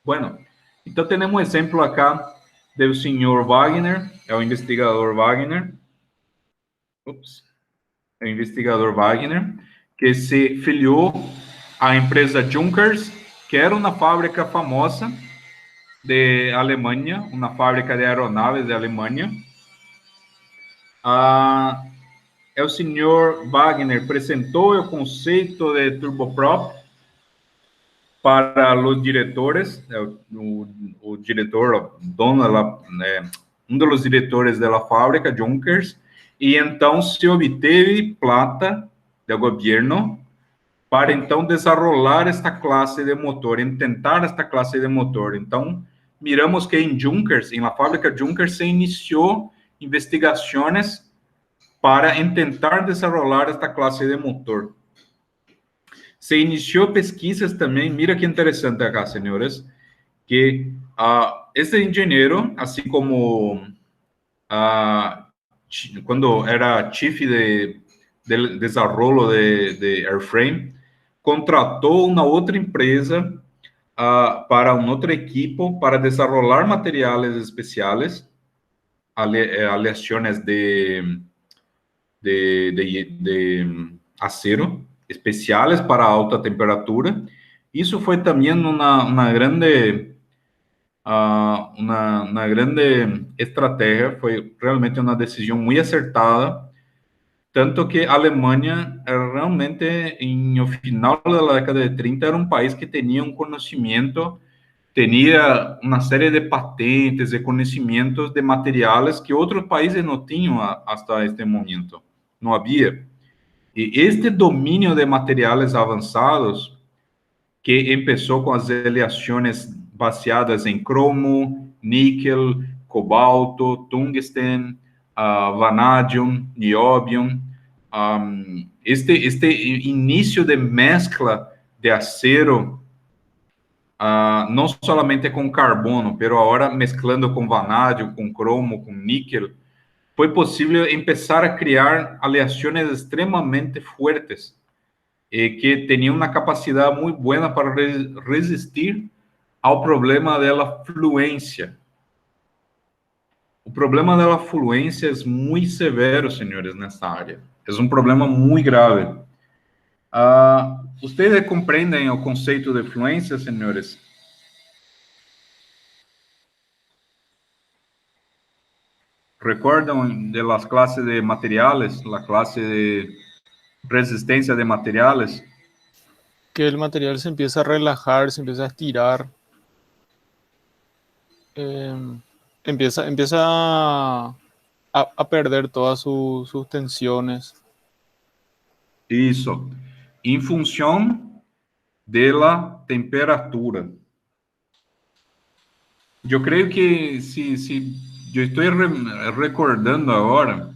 Bueno, então temos um exemplo acá do senhor Wagner, é o investigador Wagner, que se filiou à empresa Junkers, que era uma fábrica famosa de Alemanha, uma fábrica de aeronaves de Alemanha. O senhor Wagner apresentou o conceito de turboprop para os diretores, o diretor, um dos diretores da fábrica, Junkers, e então se obteve plata do governo para então desenvolver esta classe de motor, tentar esta classe de motor. Então, miramos que em Junkers, na fábrica Junkers, se iniciou investigações para tentar desenvolver esta classe de motor. Se iniciou pesquisas também, mira que interessante acá, senhores, que esse engenheiro, assim como quando era chief de desenvolvimento de airframe, contratou uma outra empresa para um outro equipo para desenvolver materiais especiais, aleações de acero, especiais para alta temperatura. Isso foi também uma grande uma grande estratégia, foi realmente uma decisão muito acertada, tanto que a Alemanha realmente, no final da década de 30, era um país que tinha um conhecimento, tinha uma série de patentes e conhecimentos de materiais que outros países não tinham até este momento, não havia. E este domínio de materiais avançados, que começou com as aleações baseadas em cromo, níquel, cobalto, tungsten, vanadium, nióbio. Este início de mescla de acero, não somente com carbono, mas agora mesclando com vanádio, com cromo, com níquel, foi possível começar a criar aleações extremamente fortes, que tinham uma capacidade muito boa para resistir ao problema da fluência. O problema da fluência é muito severo, senhores, nessa área. É um problema muito grave. Vocês compreendem o conceito de fluência, senhores? ¿Recuerdan de las clases de materiales, la clase de resistencia de materiales? Que el material se empieza a relajar, se empieza a estirar, empieza a perder todas sus tensiones. Isso. Em função da temperatura. Eu creio que, se eu estou recordando agora,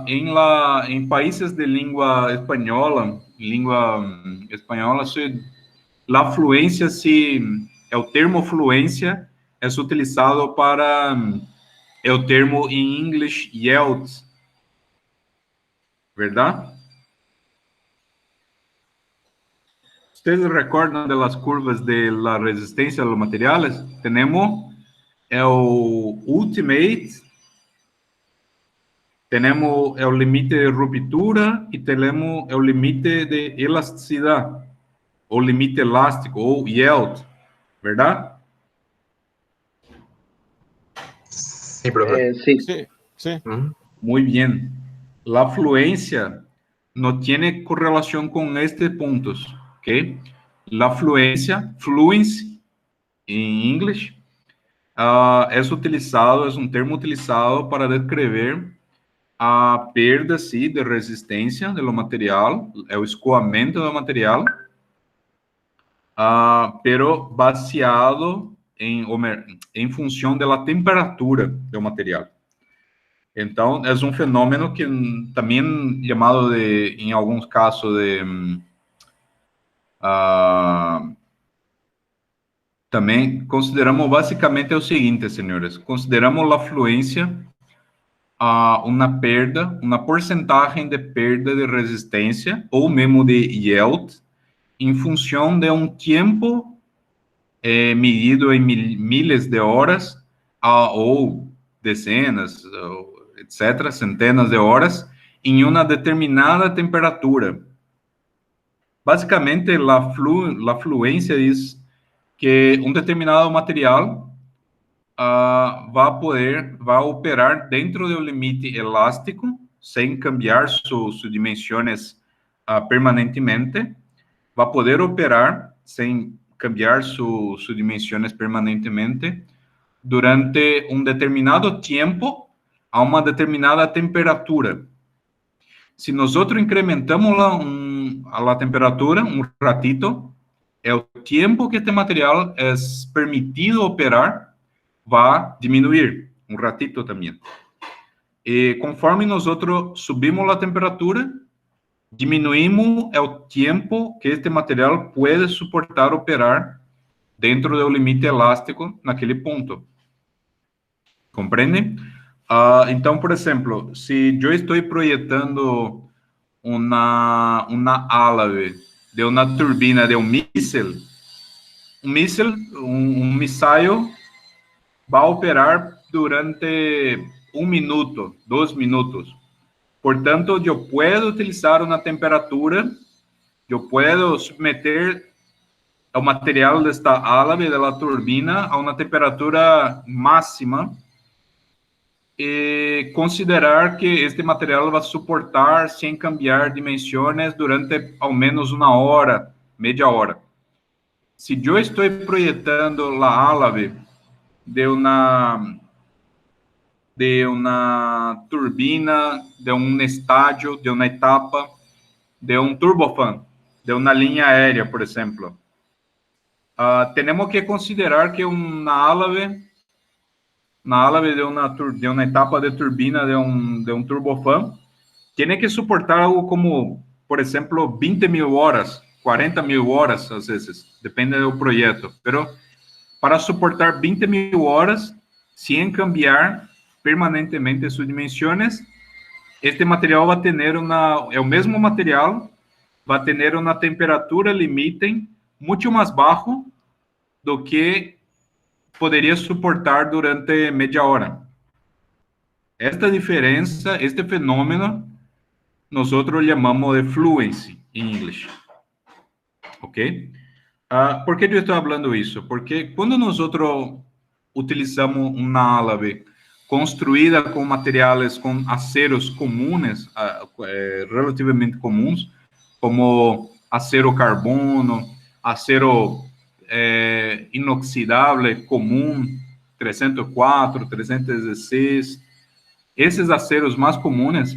em países de língua espanhola, a fluência, o termo fluência é utilizado para o termo em inglês yield, verdade? Vocês recordam das curvas de la resistência dos materiais? Temos o ultimate, temos o limite de ruptura e temos o limite de elasticidade, o limite elástico, ou yield, verdade? Sí, profe. Sí. Sí, sí. Muy bien. La fluencia no tiene correlación con estos puntos, ¿ok? La fluencia, fluency, en inglés, es un termo utilizado para descrever a perda, sí, de resistencia de lo material, el escoamento del material, pero baseado en función de la temperatura del material. Então, é um fenômeno que também chamado em alguns casos também consideramos basicamente o seguinte, senhores, consideramos a fluência uma perda, uma porcentagem de perda de resistência, ou mesmo de yield, em função de um tempo medido em milhas de horas, ou dezenas, etc., centenas de horas, em uma determinada temperatura. Basicamente, a fluência diz que um determinado material vai operar dentro do limite elástico, sem cambiar suas dimensões permanentemente, vai poder operar sem cambiar suas dimensões permanentemente durante um determinado tempo a uma determinada temperatura. Se nós incrementamos a temperatura um ratito, o tempo que este material é permitido operar vai diminuir um ratito também. E conforme nós subimos a temperatura, diminuímos o tempo que este material pode suportar operar dentro do limite elástico naquele ponto. Compreendem? Então, por exemplo, se eu estou projetando uma álave de uma turbina de um míssil, um míssil vai operar durante 1 minuto, 2 minutos. Portanto, eu posso utilizar uma temperatura, eu posso submeter o material desta álabe, de la turbina, a uma temperatura máxima, e considerar que este material vai suportar sem cambiar dimensões durante ao menos uma hora, meia hora. Se eu estou projetando a álabe de uma turbina, de um estádio, de uma etapa, de um turbofan, de uma linha aérea, por exemplo. Temos que considerar que uma álabe de uma etapa de turbina de um turbofan tem que suportar algo como, por exemplo, 20.000 horas, 40.000 horas, às vezes, depende do projeto. Pero para suportar 20.000 horas, sem cambiar permanentemente suas dimensões, este material vai ter é o mesmo material, vai ter uma temperatura limite muito mais baixo do que poderia suportar durante meia hora. Esta diferença, este fenômeno, nós chamamos de fluency em inglês. Ok? Por que eu estou falando isso? Porque quando nós utilizamos uma álabe construída com materiais, com aceros comuns, relativamente comuns, como acero carbono, acero inoxidável comum, 304, 316, esses aceros mais comuns,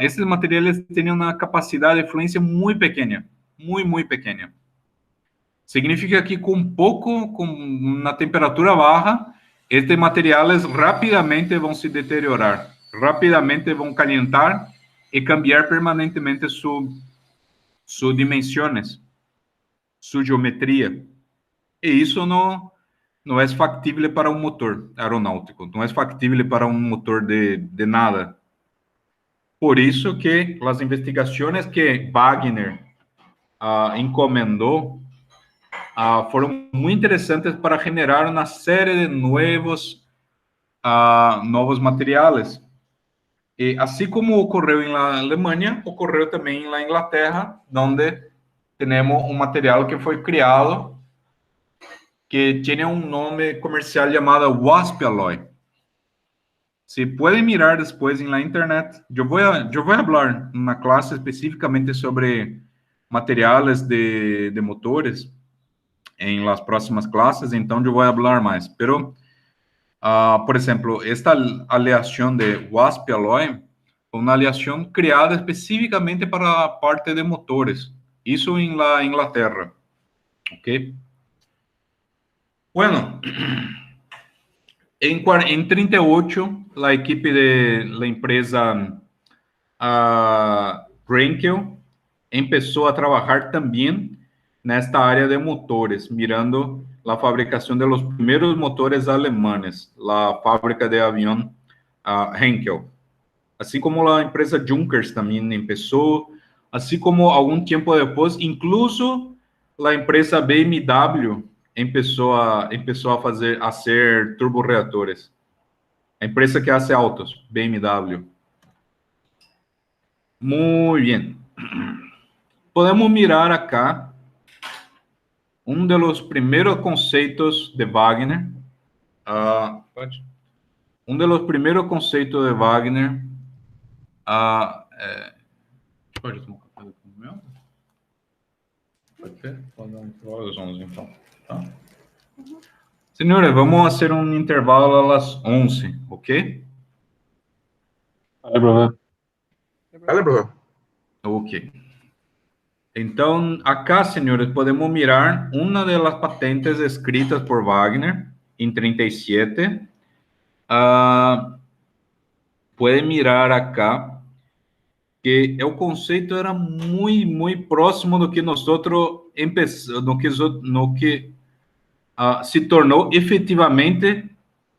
esses materiais têm uma capacidade de fluência muito pequena, muito pequena. Significa que com uma temperatura baixa, estes materiais rapidamente vão se deteriorar, rapidamente vão calentar e cambiar permanentemente suas dimensões, sua geometria. E isso não é factível para um motor aeronáutico, não é factível para um motor de nada. Por isso que as investigações que Wagner encomendou foram muito interessantes para generar uma série de novos materiais. E assim como ocorreu na Alemanha, ocorreu também na Inglaterra, onde temos um material que foi criado que tinha um nome comercial chamado Wasp Alloy. Se podem mirar depois na internet, eu vou falar na classe especificamente sobre materiais de motores em las próximas classes, então eu vou falar mais. Pero, por exemplo, esta aleação de Wasp Alloy foi uma aleação criada especificamente para a parte de motores. Isso em la Inglaterra. Ok? Bueno, em 38, a equipe da empresa Renkel começou a trabalhar também nesta área de motores, mirando a fabricação de los primeiros motores alemães, a fábrica de avião Henkel. Assim como a empresa Junkers também começou, assim como algum tempo depois, incluso a empresa BMW começou a fazer turborreatores. A empresa que hace autos, BMW. Muito bem. Podemos mirar acá um dos primeiros conceitos de Wagner. Um dos primeiros conceitos de Wagner. Pode tomar um café com o meu? Pode ser? Pode dar às 11, então. Tá? Senhores, vamos fazer um intervalo às 11, ok? Vale, profe. Dale, profe. Ok. Então, acá, senhores, podemos mirar uma das patentes escritas por Wagner em 37. Pueden mirar acá que o conceito era muito próximo do que nosotros no que se tornou efetivamente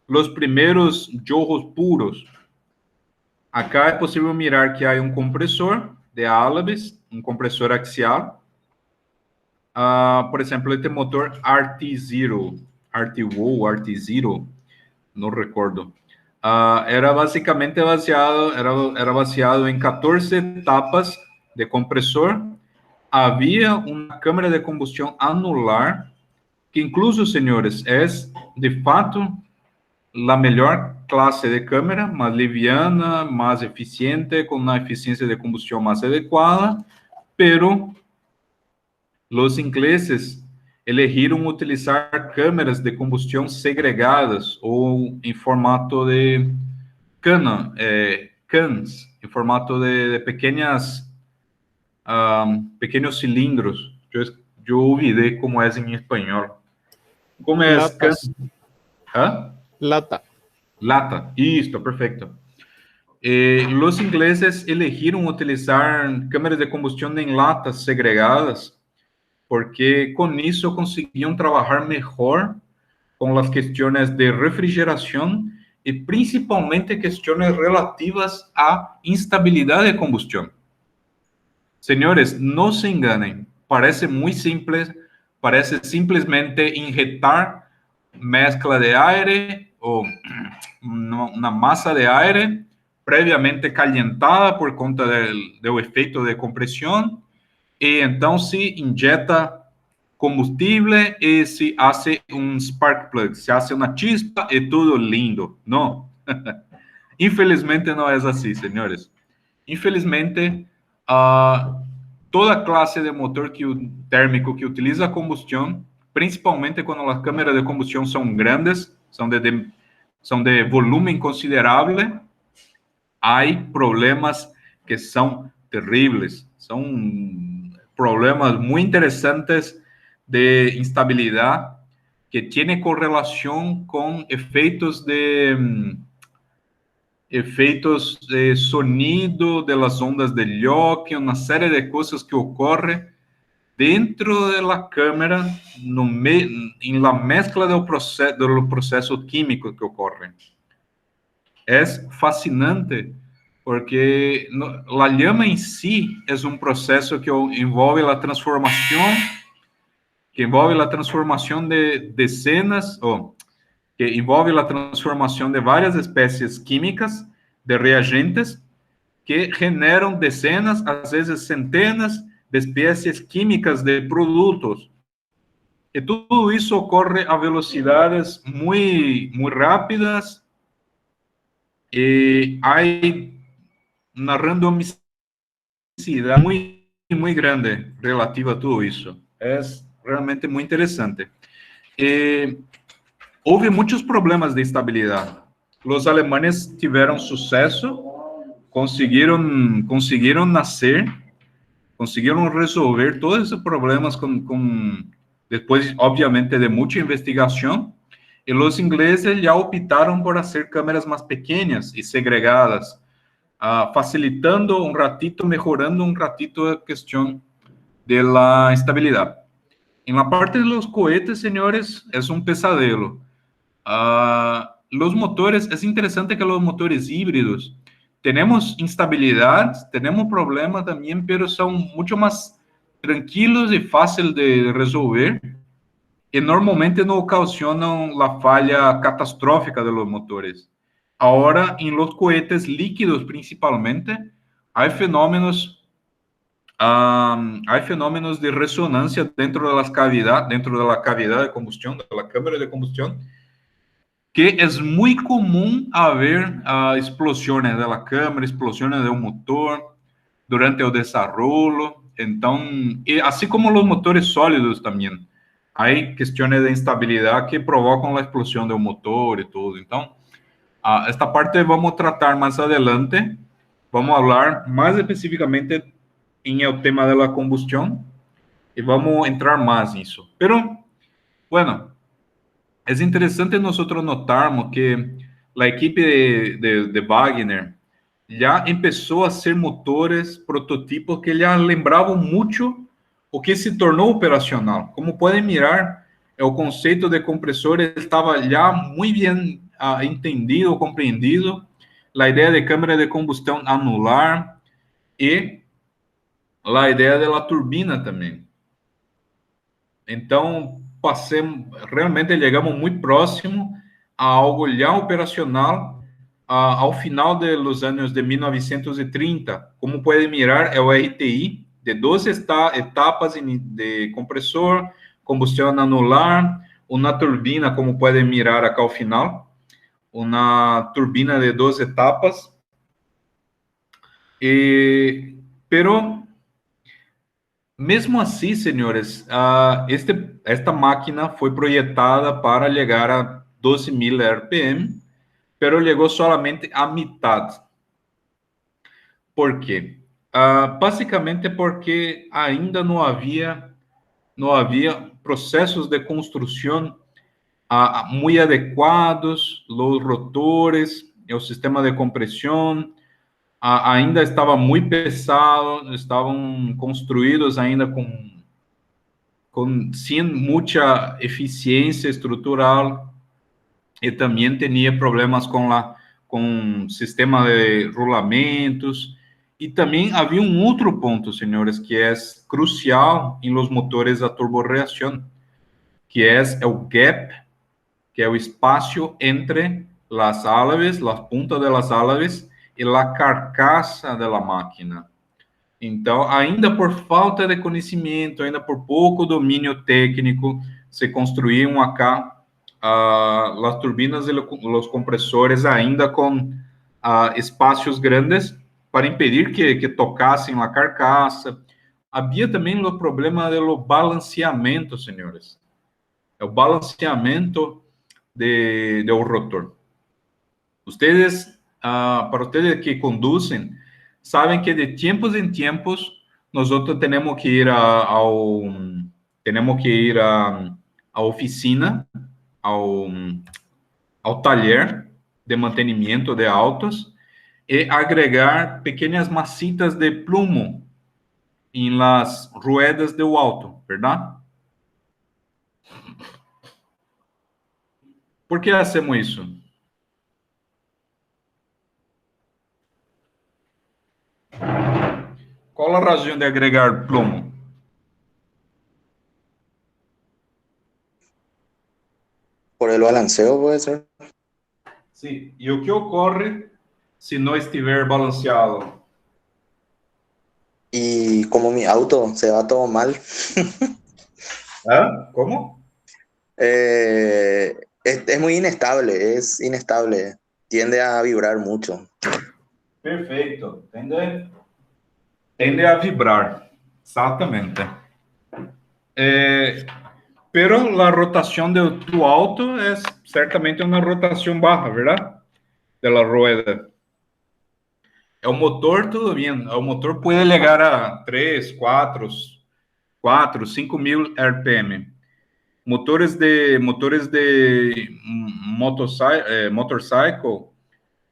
os primeiros jorros puros. Acá é possível mirar que há um compressor de álabes, um compressor axial. Por exemplo, este motor RT0, não recordo. Era basicamente baseado em 14 etapas de compressor havia uma câmara de combustão anular, que incluso, senhores, é, de fato, a melhor classe de câmara, mais liviana, mais eficiente, com uma eficiência de combustão mais adequada, pero os ingleses elegiram utilizar câmeras de combustão segregadas ou em formato de cans, em formato de pequenos cilindros. Eu olvidei como é em espanhol. Como é Latas. ¿Ah? Lata. Lata, isso, perfeito. Os ingleses elegiram utilizar câmeras de combustão em latas segregadas, porque com isso conseguiam trabalhar melhor com as questões de refrigeração e principalmente questões relativas à instabilidade de combustão. Senhores, não se enganem, parece muito simples, parece simplesmente injetar mezcla de aire ou uma massa de aire previamente calentada por conta do efeito de compressão, e então se injeta combustível e se hace um spark plug, se hace uma chispa e tudo lindo. Não. Infelizmente não é assim, senhores. Infelizmente, toda classe de motor térmico que utiliza combustão, principalmente quando as câmeras de combustão são grandes, são de volume considerável, há problemas que são terríveis, são problemas muito interessantes de instabilidade que tem correlação com efeitos de sonido das ondas de Yock, uma série de coisas que ocorrem dentro da câmera, em la mezcla do processo químico que ocorre. É fascinante, porque a llama em si é um processo que envolve a transformação de decenas, que envolve a transformação de várias espécies químicas, de reagentes, que generam dezenas, às vezes centenas, de espécies químicas de produtos. E tudo isso ocorre a velocidades muito rápidas, e há uma randomicidade muito grande relativa a tudo isso. É realmente muito interessante. Houve muitos problemas de estabilidade. Os alemães tiveram sucesso, conseguiram nascer, conseguiram resolver todos esses problemas depois, obviamente, de muita investigação, e os ingleses já optaram por fazer câmeras mais pequenas e segregadas, facilitando um ratito, melhorando um ratito a questão da estabilidade. Em la parte de los cohetes, senhores, é um pesadelo. Los motores, é interessante que los motores híbridos, temos instabilidade, temos problemas também, mas são muito mais tranquilos e fáceis de resolver, e normalmente não ocasionam a falha catastrófica de los motores. Agora, em los cohetes líquidos, principalmente, há fenômenos de ressonância dentro da cavidade de combustão, da câmara de combustão, que é muito comum haver explosões da câmara, explosões do motor durante o desenvolvimento. Então, assim como os motores sólidos também, há questões de instabilidade que provocam a explosão do motor e tudo. Então, esta parte vamos tratar mais adelante. Vamos falar mais especificamente em o tema da combustão e vamos entrar mais nisso. Pero, bueno, é interessante nós notarmos que a equipe de Wagner já começou a ser motores, prototipos que já lembravam muito o que se tornou operacional. Como podem mirar, o conceito de compressores estava já muito bem entendido, compreendido, a ideia de câmara de combustão anular e a ideia da turbina também. Então, realmente chegamos muito próximo a algo já operacional ao final dos anos de 1930. Como pode mirar, é o RTI de 12 etapas de compresor, combustión anular, una turbina, como pueden mirar acá al final, una turbina de 2 etapas. Pero, mesmo assim, senhores, esta máquina foi projetada para chegar a 12.000 RPM, pero chegou solamente a metade. Por quê? Basicamente porque ainda não havia processos de construção muito adequados, os rotores, o sistema de compressão, ainda estava muito pesado, estavam construídos ainda sem muita eficiência estrutural, e também tinha problemas com o sistema de rolamentos, e também havia outro ponto, senhores, que é crucial em los motores a turborreação, que é o gap, que é o espaço entre as álabes, as puntas das álabes, e a carcaça da máquina. Então, ainda por falta de conhecimento, ainda por pouco domínio técnico, se construíam acá as turbinas e os compressores ainda com espaços grandes para impedir que tocassem a carcaça. Havia também o problema do balanceamento, senhores. É o balanceamento do rotor. Para ustedes que conducen, saben que de tiempos en tiempos nosotros tenemos que ir a oficina, ao taller de mantenimiento de autos e agregar pequeñas masitas de plomo en las ruedas del auto, ¿verdad? ¿Por qué hacemos eso? Qual a razão de agregar plomo? Por el balanceo puede ser. Sim. E o que ocorre se não estiver balanceado? Y como mi auto se va todo mal, Como? es muy inestable, es inestable, tiende a vibrar mucho. Perfeito. Tende a vibrar. Exatamente. Pero a rotação de tu auto é certamente uma rotação baixa, verdade? De la rueda. O motor, tudo bem. O motor pode chegar a 3, 4, 5.000 RPM. Motores de motorcycle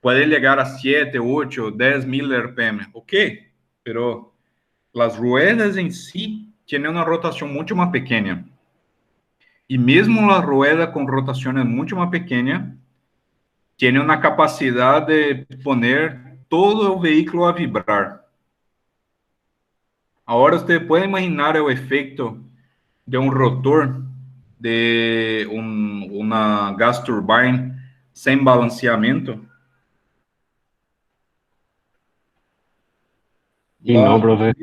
podem chegar a 7, 8, 10.000 RPM. Ok, pero as ruedas em si têm uma rotação muito mais pequena. E mesmo a rueda com rotações muito mais pequenas, tem uma capacidade de poner todo o veículo a vibrar. Agora, você pode imaginar o efeito de um rotor de uma gas turbine sem balanceamento? Y no, profe.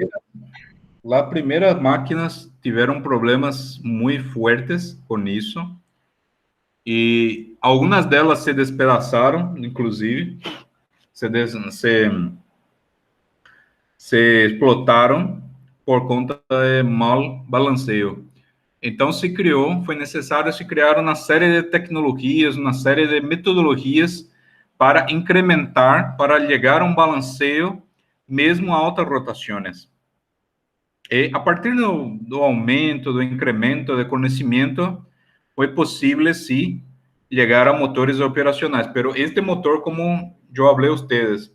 Las primeras máquinas tiveram problemas muito fortes com isso, e algumas delas se despedaçaram, inclusive, se explotaram por conta de mal balanceio. Então, foi necessário se criar uma série de tecnologias, uma série de metodologias para incrementar, para chegar a um balanceio mesmo a altas rotações. E a partir do aumento, do incremento de conhecimento, foi possível, sim, chegar a motores operacionais. Pero este motor, como eu falei a vocês,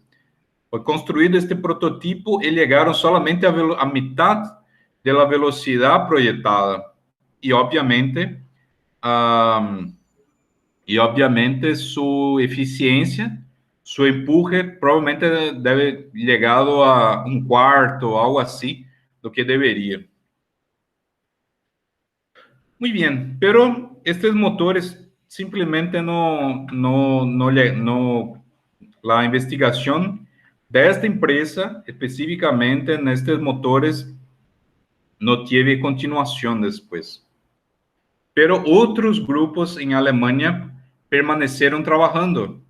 foi construído este prototipo e chegaram solamente a metade da velocidade projetada. E, obviamente, sua eficiência, seu empurre, provavelmente deve chegado a 1/4, algo assim, do que deveria. Muito bem, pero estes motores simplesmente a investigação desta empresa, especificamente nestes motores, no tiene continuación después. Pero otros grupos en Alemania permanecieron trabajando.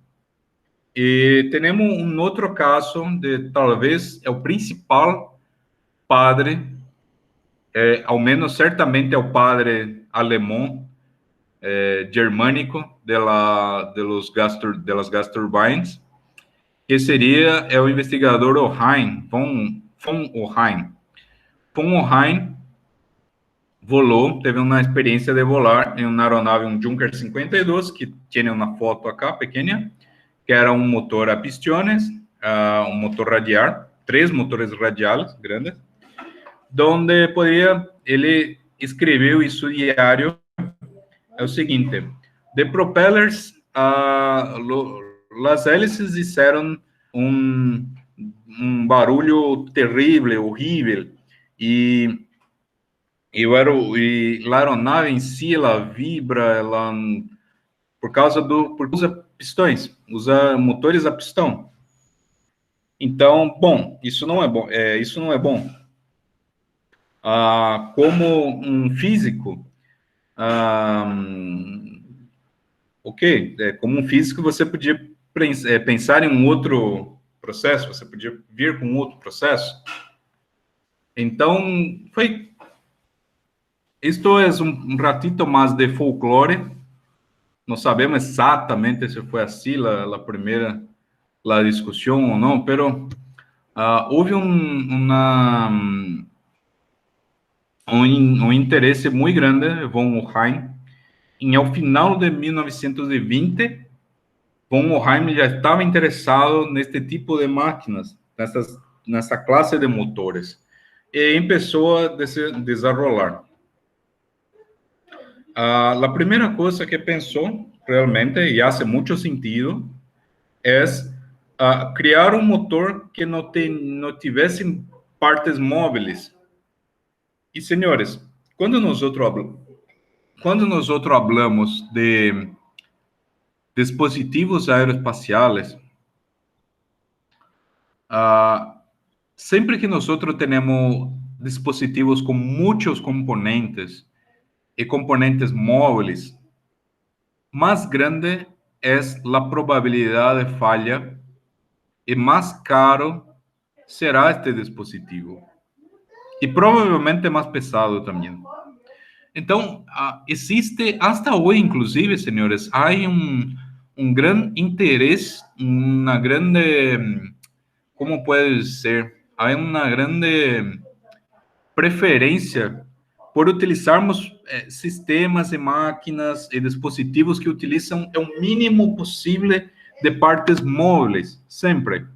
E temos um outro caso de talvez é o principal padre, ao menos certamente é o padre alemão, germânico de las gas turbines, que seria o investigador Oheim, von Oheim. Von Oheim volou, teve uma experiência de volar em uma aeronave, um Junker 52, que tem uma foto acá, pequena, que era um motor a pistiones, um motor radial, 3 motores radiais grandes, donde poderia, ele escreveu em seu diário, é o seguinte: de propellers, as hélices fizeram um barulho terrível, horrível, e a aeronave em si, ela vibra, porque usa pistões, usa motores a pistão. Então, bom, isso não é bom. Isso não é bom. Como um físico, ok, como um físico você podia pensar em um outro processo, você podia vir com um outro processo. Então, isto é um ratito mais de folclore. Não sabemos exatamente se foi assim a primeira discussão ou não, pero houve um interesse muito grande, von Oheim, e ao final de 1920, von Oheim já estava interessado neste tipo de máquinas, nessa classe de motores, e começou a desenrolar. A primeira coisa que pensou, realmente, e faz muito sentido, é criar um motor que não tivesse partes móveis. E, senhores, quando nós falamos de dispositivos aeroespaciais, sempre que nós temos dispositivos com muitos componentes e componentes móveis, mais grande é a probabilidade de falha e mais caro será este dispositivo. E provavelmente mais pesado também. Então, existe, hasta hoje, inclusive, senhores, há um grande interesse, uma grande, como pode ser, há uma grande preferência por utilizarmos sistemas e máquinas e dispositivos que utilizam o mínimo possível de partes móveis, sempre.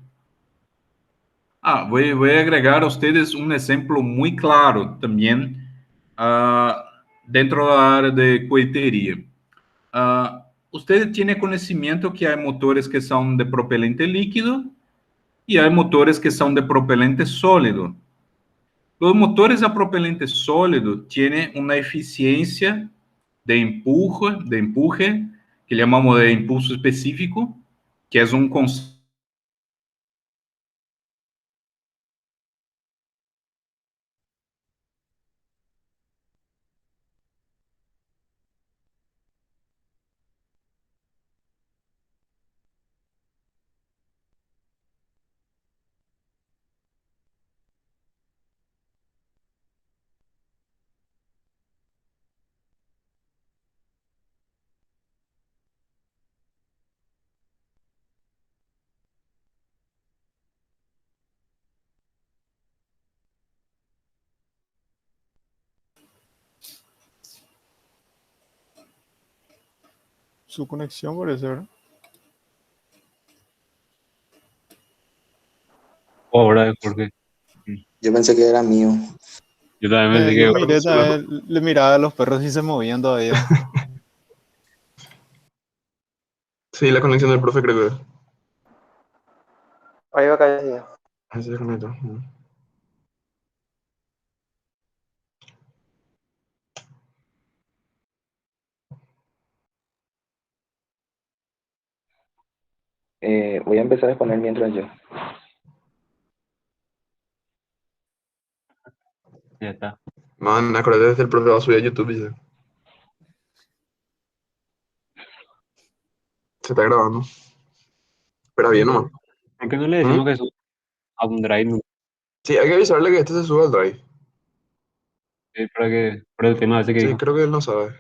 Vou agregar a vocês um exemplo muito claro também dentro da área de coheteria. Você tem conhecimento que há motores que são de propelente líquido e há motores que são de propelente sólido. Os motores a propelente sólido têm uma eficiência de empuje, que chamamos de impulso específico, que é um conceito. Su conexión parece, ¿verdad? Ahora, Jorge. Yo pensé que era mío. Yo también pensé Yo que miré también, le miraba a los perros y se movían todavía. Sí, la conexión del profe creo que Ahí va a caer. así se conecta. Voy a empezar a exponer mientras yo. ya está. Man, acuérdate desde el profe va a subir a YouTube, dice. Se está grabando. Espera bien nomás. ¿Por qué no le decimos que suba a un drive no? Sí, hay que avisarle que este se sube al drive. Para que, por el tema ese que Sí, dijo? creo que él no sabe.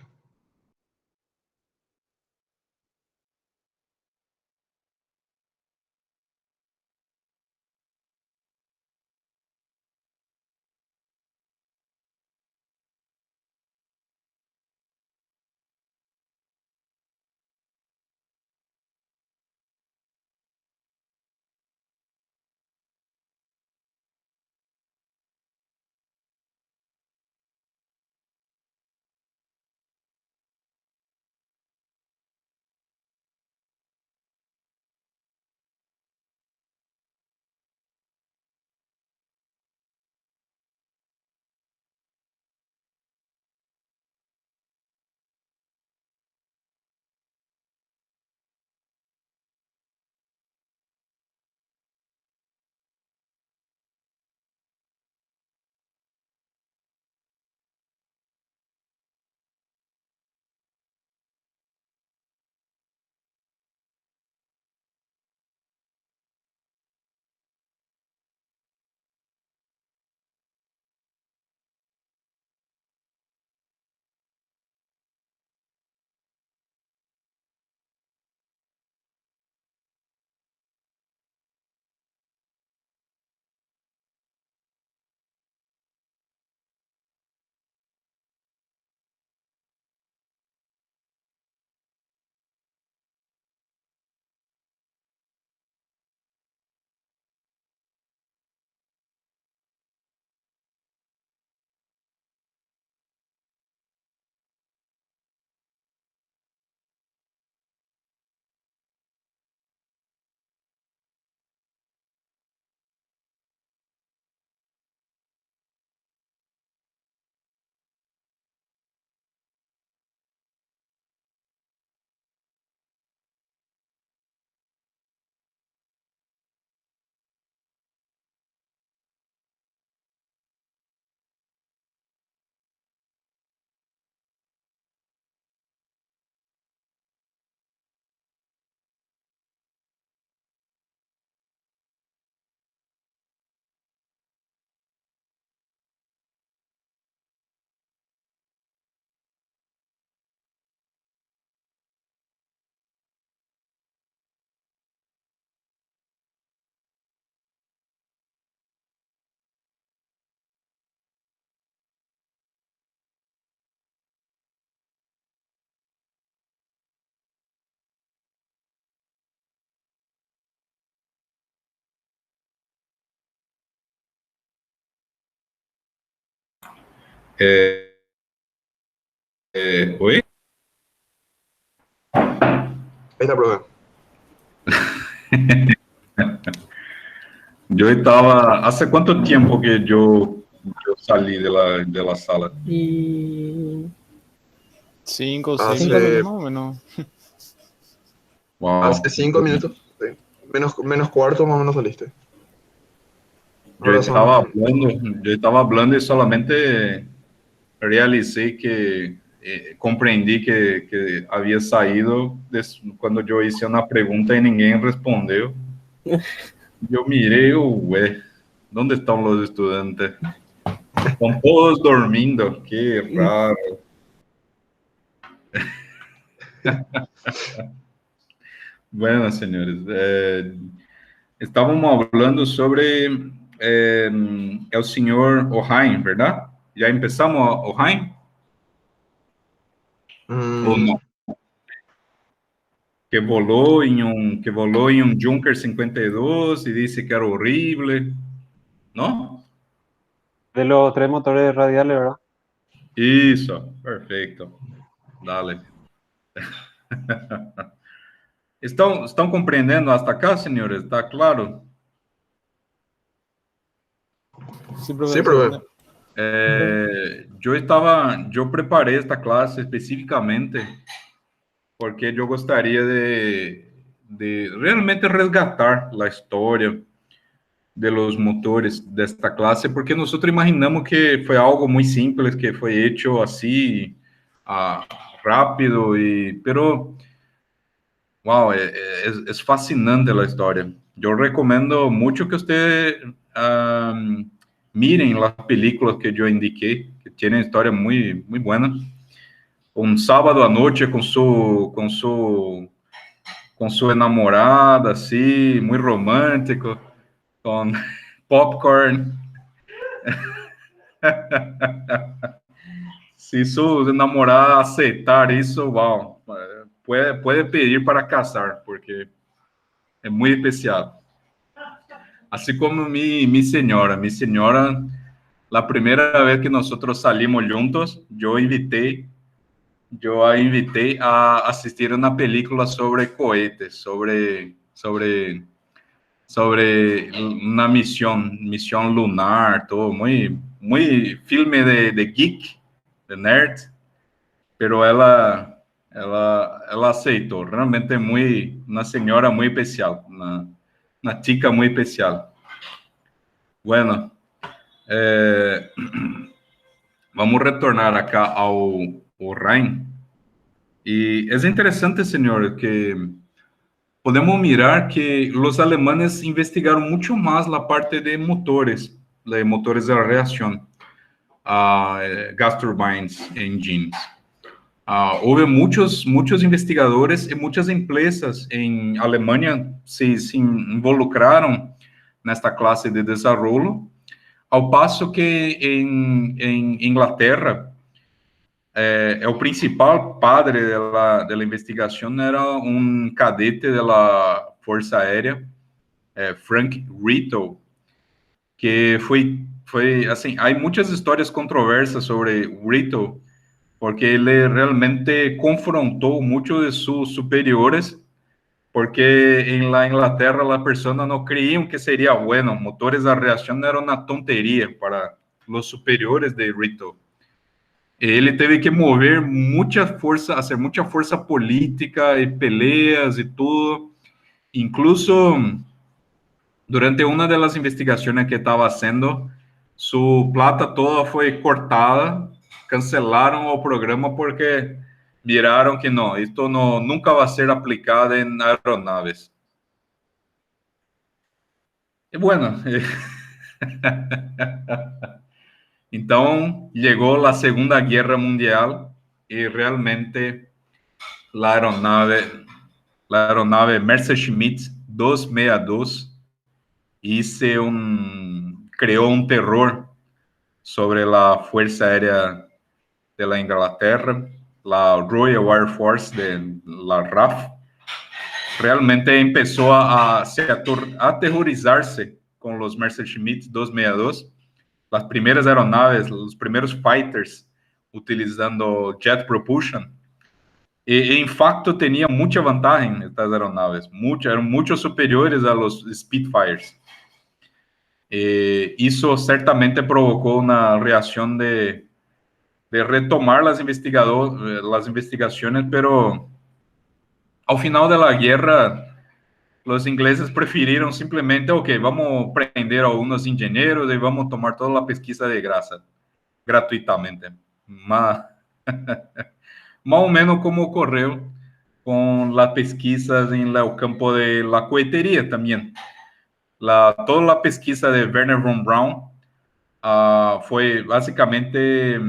Eh, ¿Oye? Ahí está, profe. Yo estaba, ¿hace cuánto tiempo que yo salí de la sala? Y 5 o 6 Hace- minutos más o menos. Wow. Hace 5 minutos. Sí. Menos cuarto más o menos saliste. Yo Ahora estaba son... hablando, yo estaba hablando y solamente realicé que, comprendí que había saído cuando yo hice una pregunta y ninguém respondeu. Yo miré, ué, ¿dónde están los estudiantes? Están todos dormindo, qué raro. Bueno, señores, estábamos hablando sobre el señor Ohain, ¿verdad? ¿Ya empezamos, Ohain? ¿O Mm, no? Que volou em um Junker 52 e disse que era horrible, ¿no? De los tres motores radiales, ¿verdad? Isso, perfeito. Dale. Estão compreendendo hasta acá, senhores? ¿Está claro? Sí, profe, sí, profe. Eu preparei esta classe especificamente porque eu gostaria de realmente resgatar a história de los motores de esta clase, porque nosotros imaginamos que fue algo muy simple, que fue hecho así, rápido, pero, wow, es fascinante la historia. Yo recomiendo mucho que ustedes miren las películas que yo indiqué, que tienen historia muy, muy buena. Un sábado a noche con su enamorada, así, muy romántico, con popcorn. Se su namorada aceitar isso, wow, puede pedir para casar, porque é muito especial. Assim como mi señora, la primera vez que nosotros salimos juntos, yo a invité a assistir uma película sobre cohetes, sobre uma missão lunar, todo muy filme de geek, de nerd, pero ela aceitou. Realmente é uma senhora muito especial, uma chica muito especial. Bueno, vamos retornar acá ao Rhein. E é interessante, senhor, que podemos mirar que os alemanes investigaram muito mais a parte de motores de reação, gas turbines engines. Houve muitos investigadores e muitas empresas em Alemanha se involucraram nesta classe de desenvolvimento, ao passo que em Inglaterra, o principal padre da investigação era um cadete da Força Aérea, Frank Rito, que foi assim, há muitas histórias controversas sobre Rito, porque ele realmente confrontou muitos de seus superiores, porque em la Inglaterra as pessoas não criam que seria bueno, motores a reação era uma tonteria para os superiores de Rito. Ele teve que mover muita força, fazer muita força política e peleas e tudo. Incluso durante uma das investigações que estava fazendo, sua plata toda foi cortada, cancelaram o programa porque viraram que não, isto nunca vai ser aplicado em aeronaves. E bueno, então chegou a Segunda Guerra Mundial e realmente a aeronave Messerschmitt 262 criou um terror sobre a Força Aérea da Inglaterra, a Royal Air Force, la RAF. Realmente começou a aterrorizar-se com os Messerschmitt 262, as primeiras aeronaves, os primeiros fighters utilizando jet propulsion. E em fato, tinha muita vantagem estas aeronaves, eram muito superiores a los Spitfires. Isso certamente provocou uma reação de retomar as investigações, pero ao final da guerra, os ingleses preferiram simplesmente, ok, vamos prender alguns engenheiros e vamos tomar toda a pesquisa de graça, gratuitamente. Mas, mais ou menos como ocorreu com as pesquisas em el campo de la cohetería também. Toda a pesquisa de Wernher von Braun foi basicamente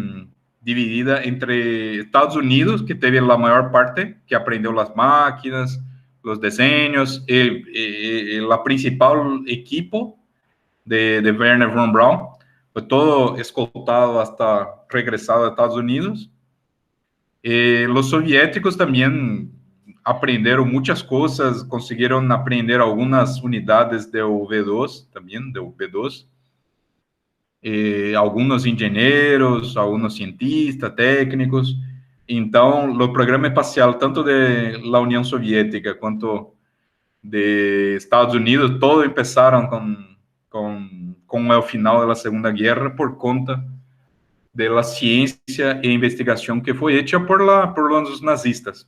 dividida entre Estados Unidos, que teve a maior parte, que aprendeu as máquinas, os desenhos, e a principal equipo de Wernher von Braun, foi todo escoltado hasta regresado a Estados Unidos. E os soviéticos também aprenderam muitas coisas, conseguiram aprender algumas unidades do V2, também do B2, alguns engenheiros, alguns cientistas, técnicos. Então, o programa espacial, tanto da União Soviética quanto de Estados Unidos, todos começaram com o final da Segunda Guerra por conta da ciência e investigação que foi feita por os nazistas.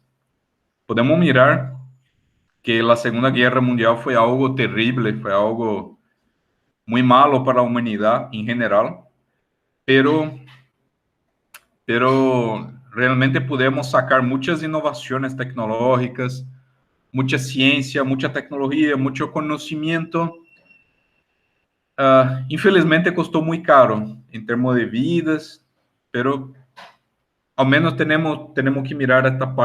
Podemos mirar que a Segunda Guerra Mundial foi algo terrível, foi algo muy malo para la humanidad en general, pero realmente podemos sacar muchas innovaciones tecnológicas, mucha ciencia, mucha tecnología, mucho conocimiento. Infelizmente costó muy caro en términos de vidas, pero al menos tenemos que mirar esta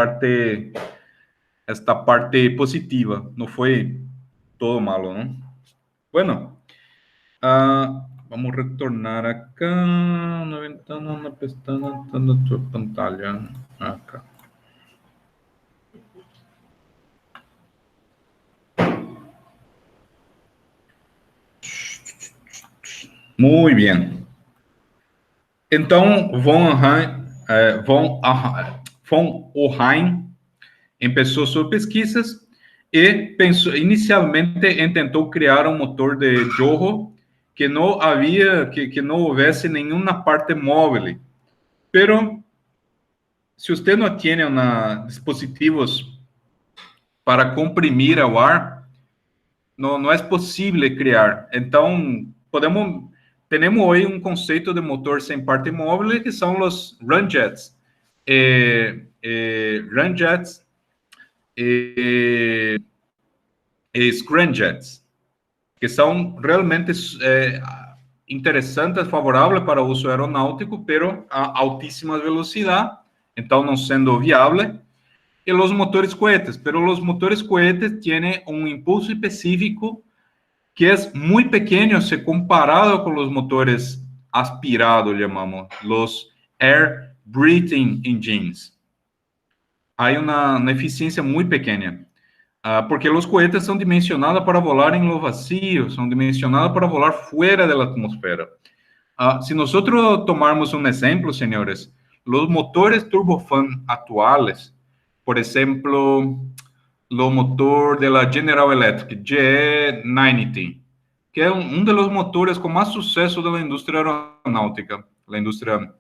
parte positiva. No fue todo malo, ¿no? Bueno, vamos a retornar acá, una ventana, una pestaña, tu pantalla, acá. Muy bien. Então, von Oheim começou suas pesquisas e inicialmente tentou criar um motor de Joule que não havia, que não houvesse nenhuma parte móvel. Pero, se você não tem dispositivos para comprimir o ar, não é possível criar. Então, temos hoje um conceito de motor sem parte móvel que são os ramjets. Ramjets e scramjets, que são realmente interessantes, favoráveis para o uso aeronáutico, pero a altíssima velocidade, então não sendo viável. E os motores cohetes, pero os motores cohetes têm um impulso específico que é muito pequeno se comparado com os motores aspirados, chamamos, os air breathing engines. Há uma eficiência muito pequena, porque os cohetes são dimensionados para volar em lo vacío, são dimensionados para volar fora da atmosfera. Se nós tomarmos um exemplo, senhores, os motores turbofan atuais, por exemplo, o motor da General Electric, GE90, que é um dos motores com mais sucesso da indústria aeronáutica, a indústria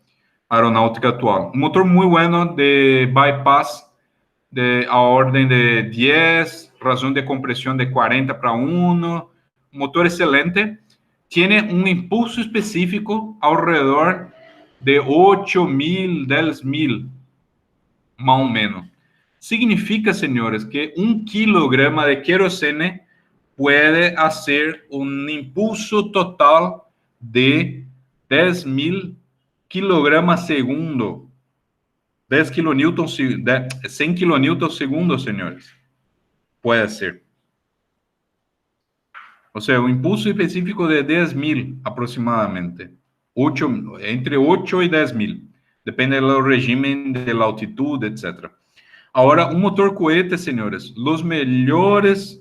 aeronáutica atual. Um motor muito bueno de bypass, de a ordem de 10, razão de compressão de 40 para 1, um motor excelente, tem um impulso específico ao redor de 8.000, 10.000, mais ou menos. Significa, senhores, que 1 quilograma de querosene pode fazer um impulso total de 10.000 kilogramas segundo. 100 kilonewtons segundo, senhores. Pode ser. Ou seja, um impulso específico de 10.000 aproximadamente. Entre 8 e 10.000. Depende do regime, da altitude, etc. Agora, um motor cohete, senhores, os mejores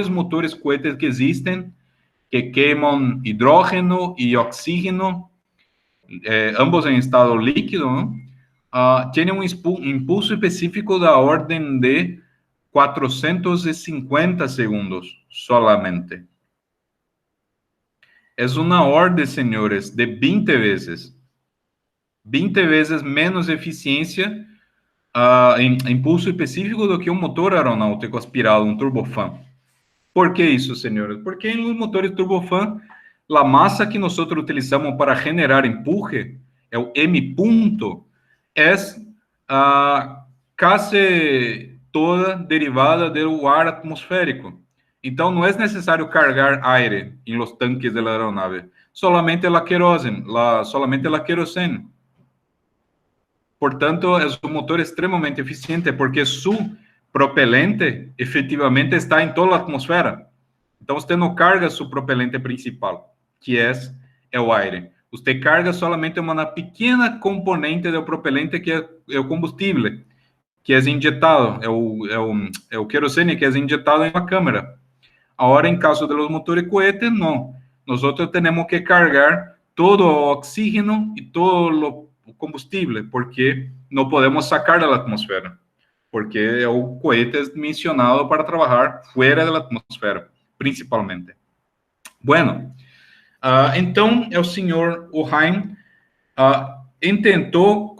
motores cohetes que existem, que queimam hidrógeno e oxígeno, ambos em estado líquido, ¿no? Tiene un impulso específico da ordem de 450 segundos solamente. É uma ordem, senhores, de 20 vezes. 20 vezes menos eficiência em impulso específico do que um motor aeronáutico aspirado, um turbofan. Por que isso, senhores? Porque em motores turbofan, a massa que nós utilizamos para generar empuje, é o M ponto, é quase toda derivada do ar atmosférico. Então, não é necessário carregar aire em los tanques da aeronave, solamente a querosene. Portanto, é um motor extremamente eficiente, porque su propelente, efetivamente, está em toda a atmosfera. Então, você não carga su propelente principal, que é o aire. Você carga solamente uma pequena componente do propelente, que é o combustível, que é injetado, é o querosene que é injetado em uma câmara. Agora, em caso dos motores cohetes, não. Nós temos que carregar todo o oxígeno e todo o combustível, porque não podemos sacar da atmosfera, porque o cohete é dimensionado para trabalhar fora da atmosfera, principalmente. Bueno, então, o senhor Oheim tentou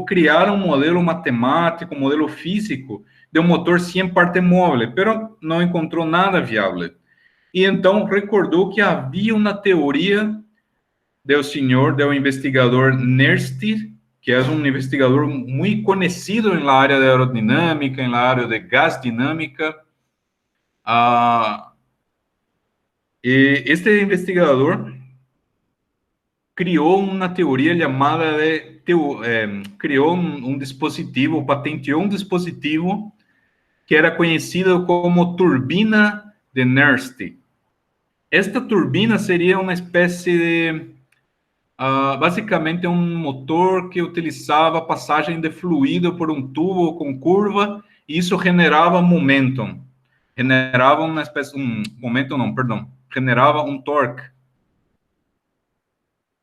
criar um modelo matemático, um modelo físico de um motor sem parte móvel, mas não encontrou nada viável. e então recordou que havia uma teoria do investigador Nernst, que é um investigador muito conhecido na área de aerodinâmica, na área de gas dinâmica. E este investigador criou uma teoria chamada criou um dispositivo, patenteou um dispositivo que era conhecido como turbina de Nernst. Esta turbina seria uma espécie de, basicamente, um motor que utilizava passagem de fluido por um tubo com curva, e isso generava momentum. Generava uma espécie, generava um torque.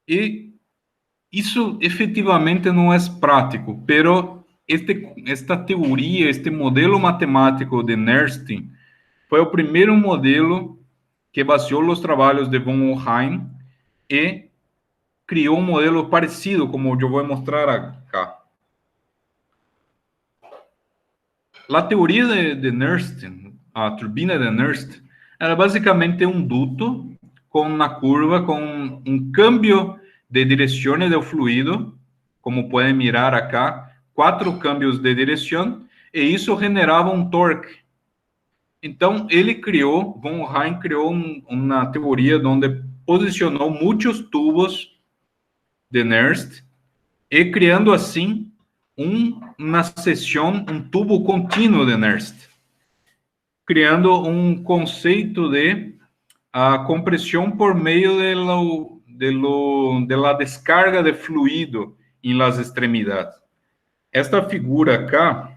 E isso efetivamente não é prático, pero esta teoria, este modelo matemático de Nernst foi o primeiro modelo que baseou os trabalhos de von Ohain e criou um modelo parecido, como eu vou mostrar acá. A teoria de Nernst, a turbina de Nernst, era basicamente um duto com uma curva, com um câmbio de direções do fluido, como podem mirar acá, 4 câmbios de direção, e isso generava um torque. Então, von Ohain criou uma teoria onde posicionou muitos tubos de Nernst e criando assim uma seção, um tubo contínuo de Nernst, criando um conceito de compressão por meio de la descarga de fluido em las extremidades. Esta figura acá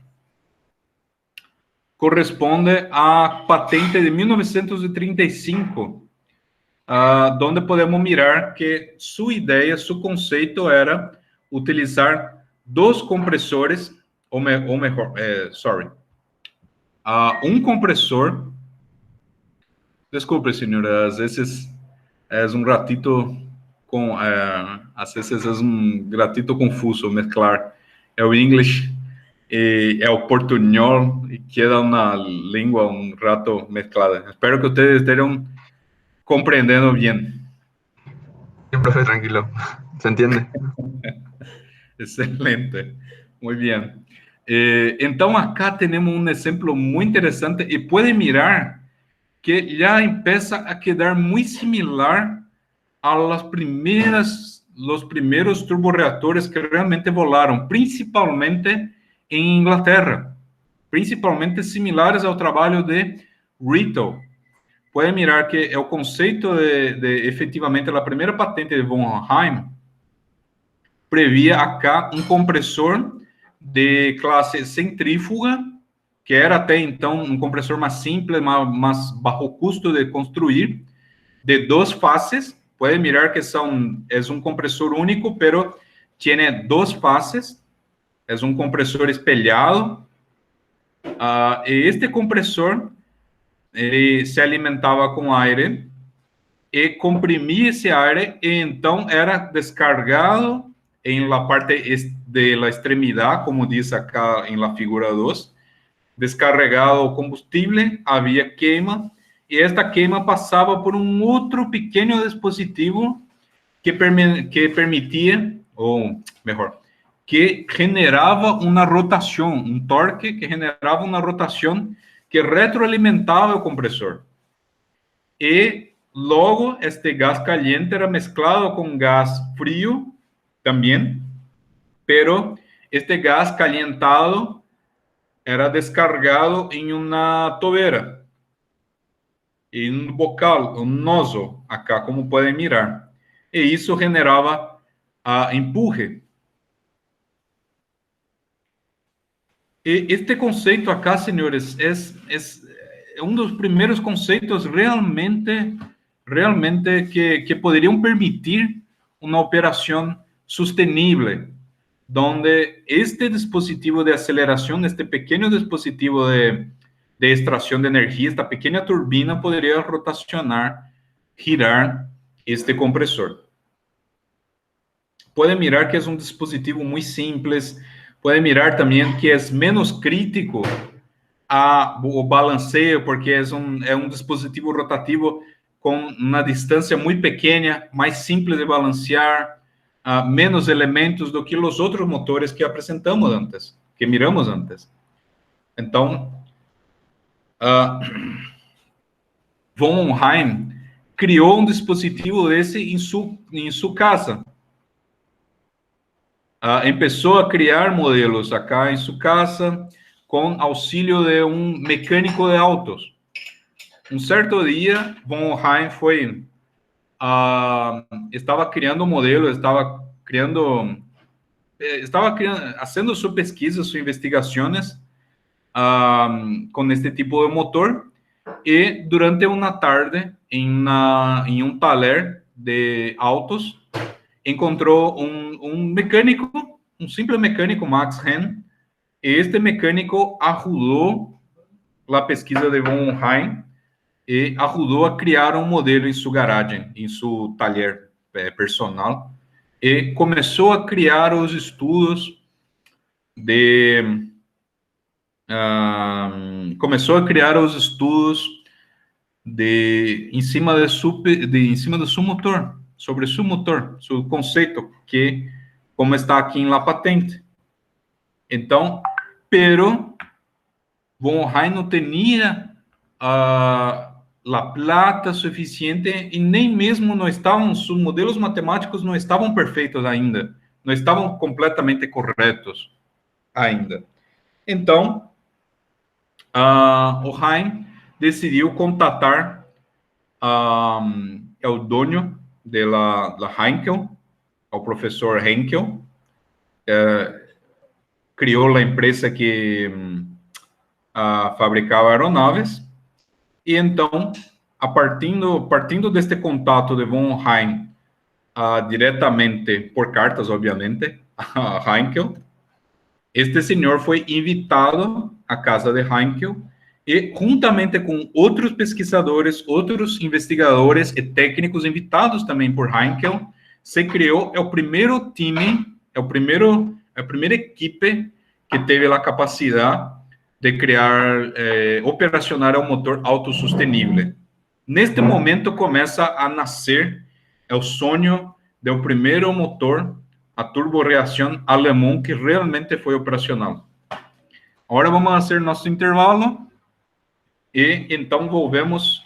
corresponde à patente de 1935, onde podemos mirar que sua ideia, seu conceito era utilizar 2 compressores, um compressor. Desculpe, senhora, às vezes é um ratito às vezes é um ratito confuso mesclar o inglês e o portunhol, e queda uma língua um rato mesclada. Espero que vocês estejam compreendendo bem. Sí, profe, tranquilo. ¿Se entiende? Excelente. Muy bien. Então, acá temos um exemplo muito interessante e pode mirar que já começa a quedar muito similar a los primeiros turboreatores que realmente volaram, principalmente em Inglaterra, principalmente similares ao trabalho de Rittel. Pode mirar que o conceito de efetivamente a primeira patente de von Ohain previa acá um compressor de classe centrífuga, que era até então um compressor mais simples, mais baixo custo de construir, de 2 faces. Pode mirar que é um compressor único, pero tiene 2 faces. É um compressor espelhado. E este compressor ele se alimentava com aire e comprimia esse aire, e então era descargado em la parte de la extremidade, como diz acá em la figura 2, descarregado o combustível, havia queima, e esta queima passava por um outro pequeno dispositivo que permitia, ou melhor, que generava uma rotação, um torque que generava uma rotação que retroalimentava o compressor. E logo este gás caliente era mesclado com gás frio também, pero este gás calentado era descargado em uma tobeira, em um bocal, um nozzle, acá como podem mirar. E isso generava empurre. E este conceito acá, senhores, é um dos primeiros conceitos realmente que poderiam permitir uma operação sustentável, donde este dispositivo de aceleração, este pequeno dispositivo de extração de energia, esta pequena turbina poderia rotacionar, girar este compressor. Podem mirar que é um dispositivo muito simples. Pueden mirar también que es menos crítico o balanceio, porque é um dispositivo rotativo com uma distância muito pequena, mais simples de balancear, menos elementos do que os outros motores que apresentamos antes, que miramos antes. Então, von Oppenheim criou um dispositivo desse em sua casa. Começou a criar modelos acá em sua casa com auxílio de um mecânico de autos. Um certo dia, von Oppenheim estava criando um modelo, estava fazendo sua pesquisa, suas investigações com este tipo de motor, e durante uma tarde, em um taller de autos, encontrou um mecânico, um simples mecânico, Max Henn, e este mecânico ajudou a pesquisa de von Oppenheim e ajudou a criar um modelo em sua garagem, em seu taller personal, e começou a criar os estudos em cima do seu motor, sobre seu motor, seu conceito, que como está aqui na patente. Então, pero von Oppenheim não tinha a plata suficiente, e nem mesmo não estavam, seus modelos matemáticos não estavam perfeitos ainda, não estavam completamente corretos ainda. Então, Oppenheim decidiu contatar o dono da Heinkel, o professor Henkel, criou a empresa que fabricava aeronaves, e então, partindo deste contato de von Oppenheim diretamente por cartas, obviamente, a Heinkel, este senhor foi invitado à casa de Heinkel e, juntamente com outros pesquisadores, outros investigadores e técnicos invitados também por Heinkel, se criou o primeiro time, a primeira equipe que teve a capacidade de criar, operacionar um motor autossustenível. Neste momento começa a nascer o sonho do primeiro motor a turborreação alemão que realmente foi operacional. Agora vamos fazer nosso intervalo e então volvemos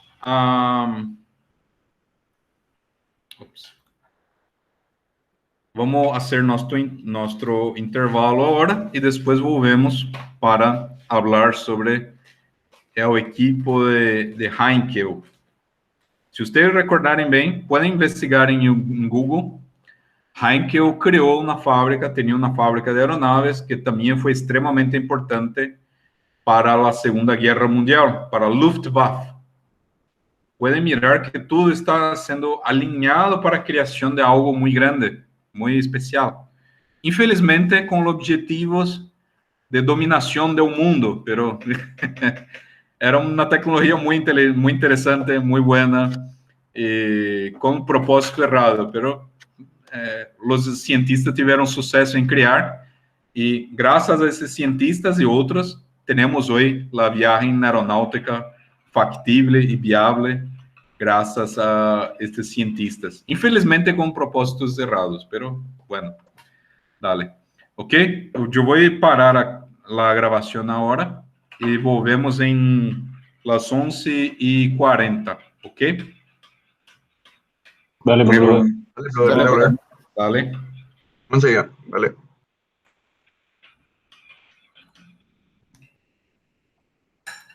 vamos fazer nosso intervalo agora e depois volvemos para falar sobre o equipo de Heinkel. Se vocês recordarem bem, podem investigar em Google. Heinkel criou uma fábrica, tinha uma fábrica de aeronaves que também foi extremamente importante para a Segunda Guerra Mundial, para a Luftwaffe. Podem mirar que tudo está sendo alinhado para a criação de algo muito grande, muito especial. Infelizmente, com objetivos de dominação do mundo, pero era uma tecnologia muito interessante, muito boa, com um propósito errado, pero os cientistas tiveram sucesso em criar, e graças a esses cientistas e outros, temos hoje a viagem aeronáutica factível e viável, graças a estes cientistas. Infelizmente com propósitos errados, pero bueno, dale. Ok? Eu vou parar a gravação agora e volvemos em las 11:40, ok? Dale, por favor. Dale. Dale. Enseguida, dale.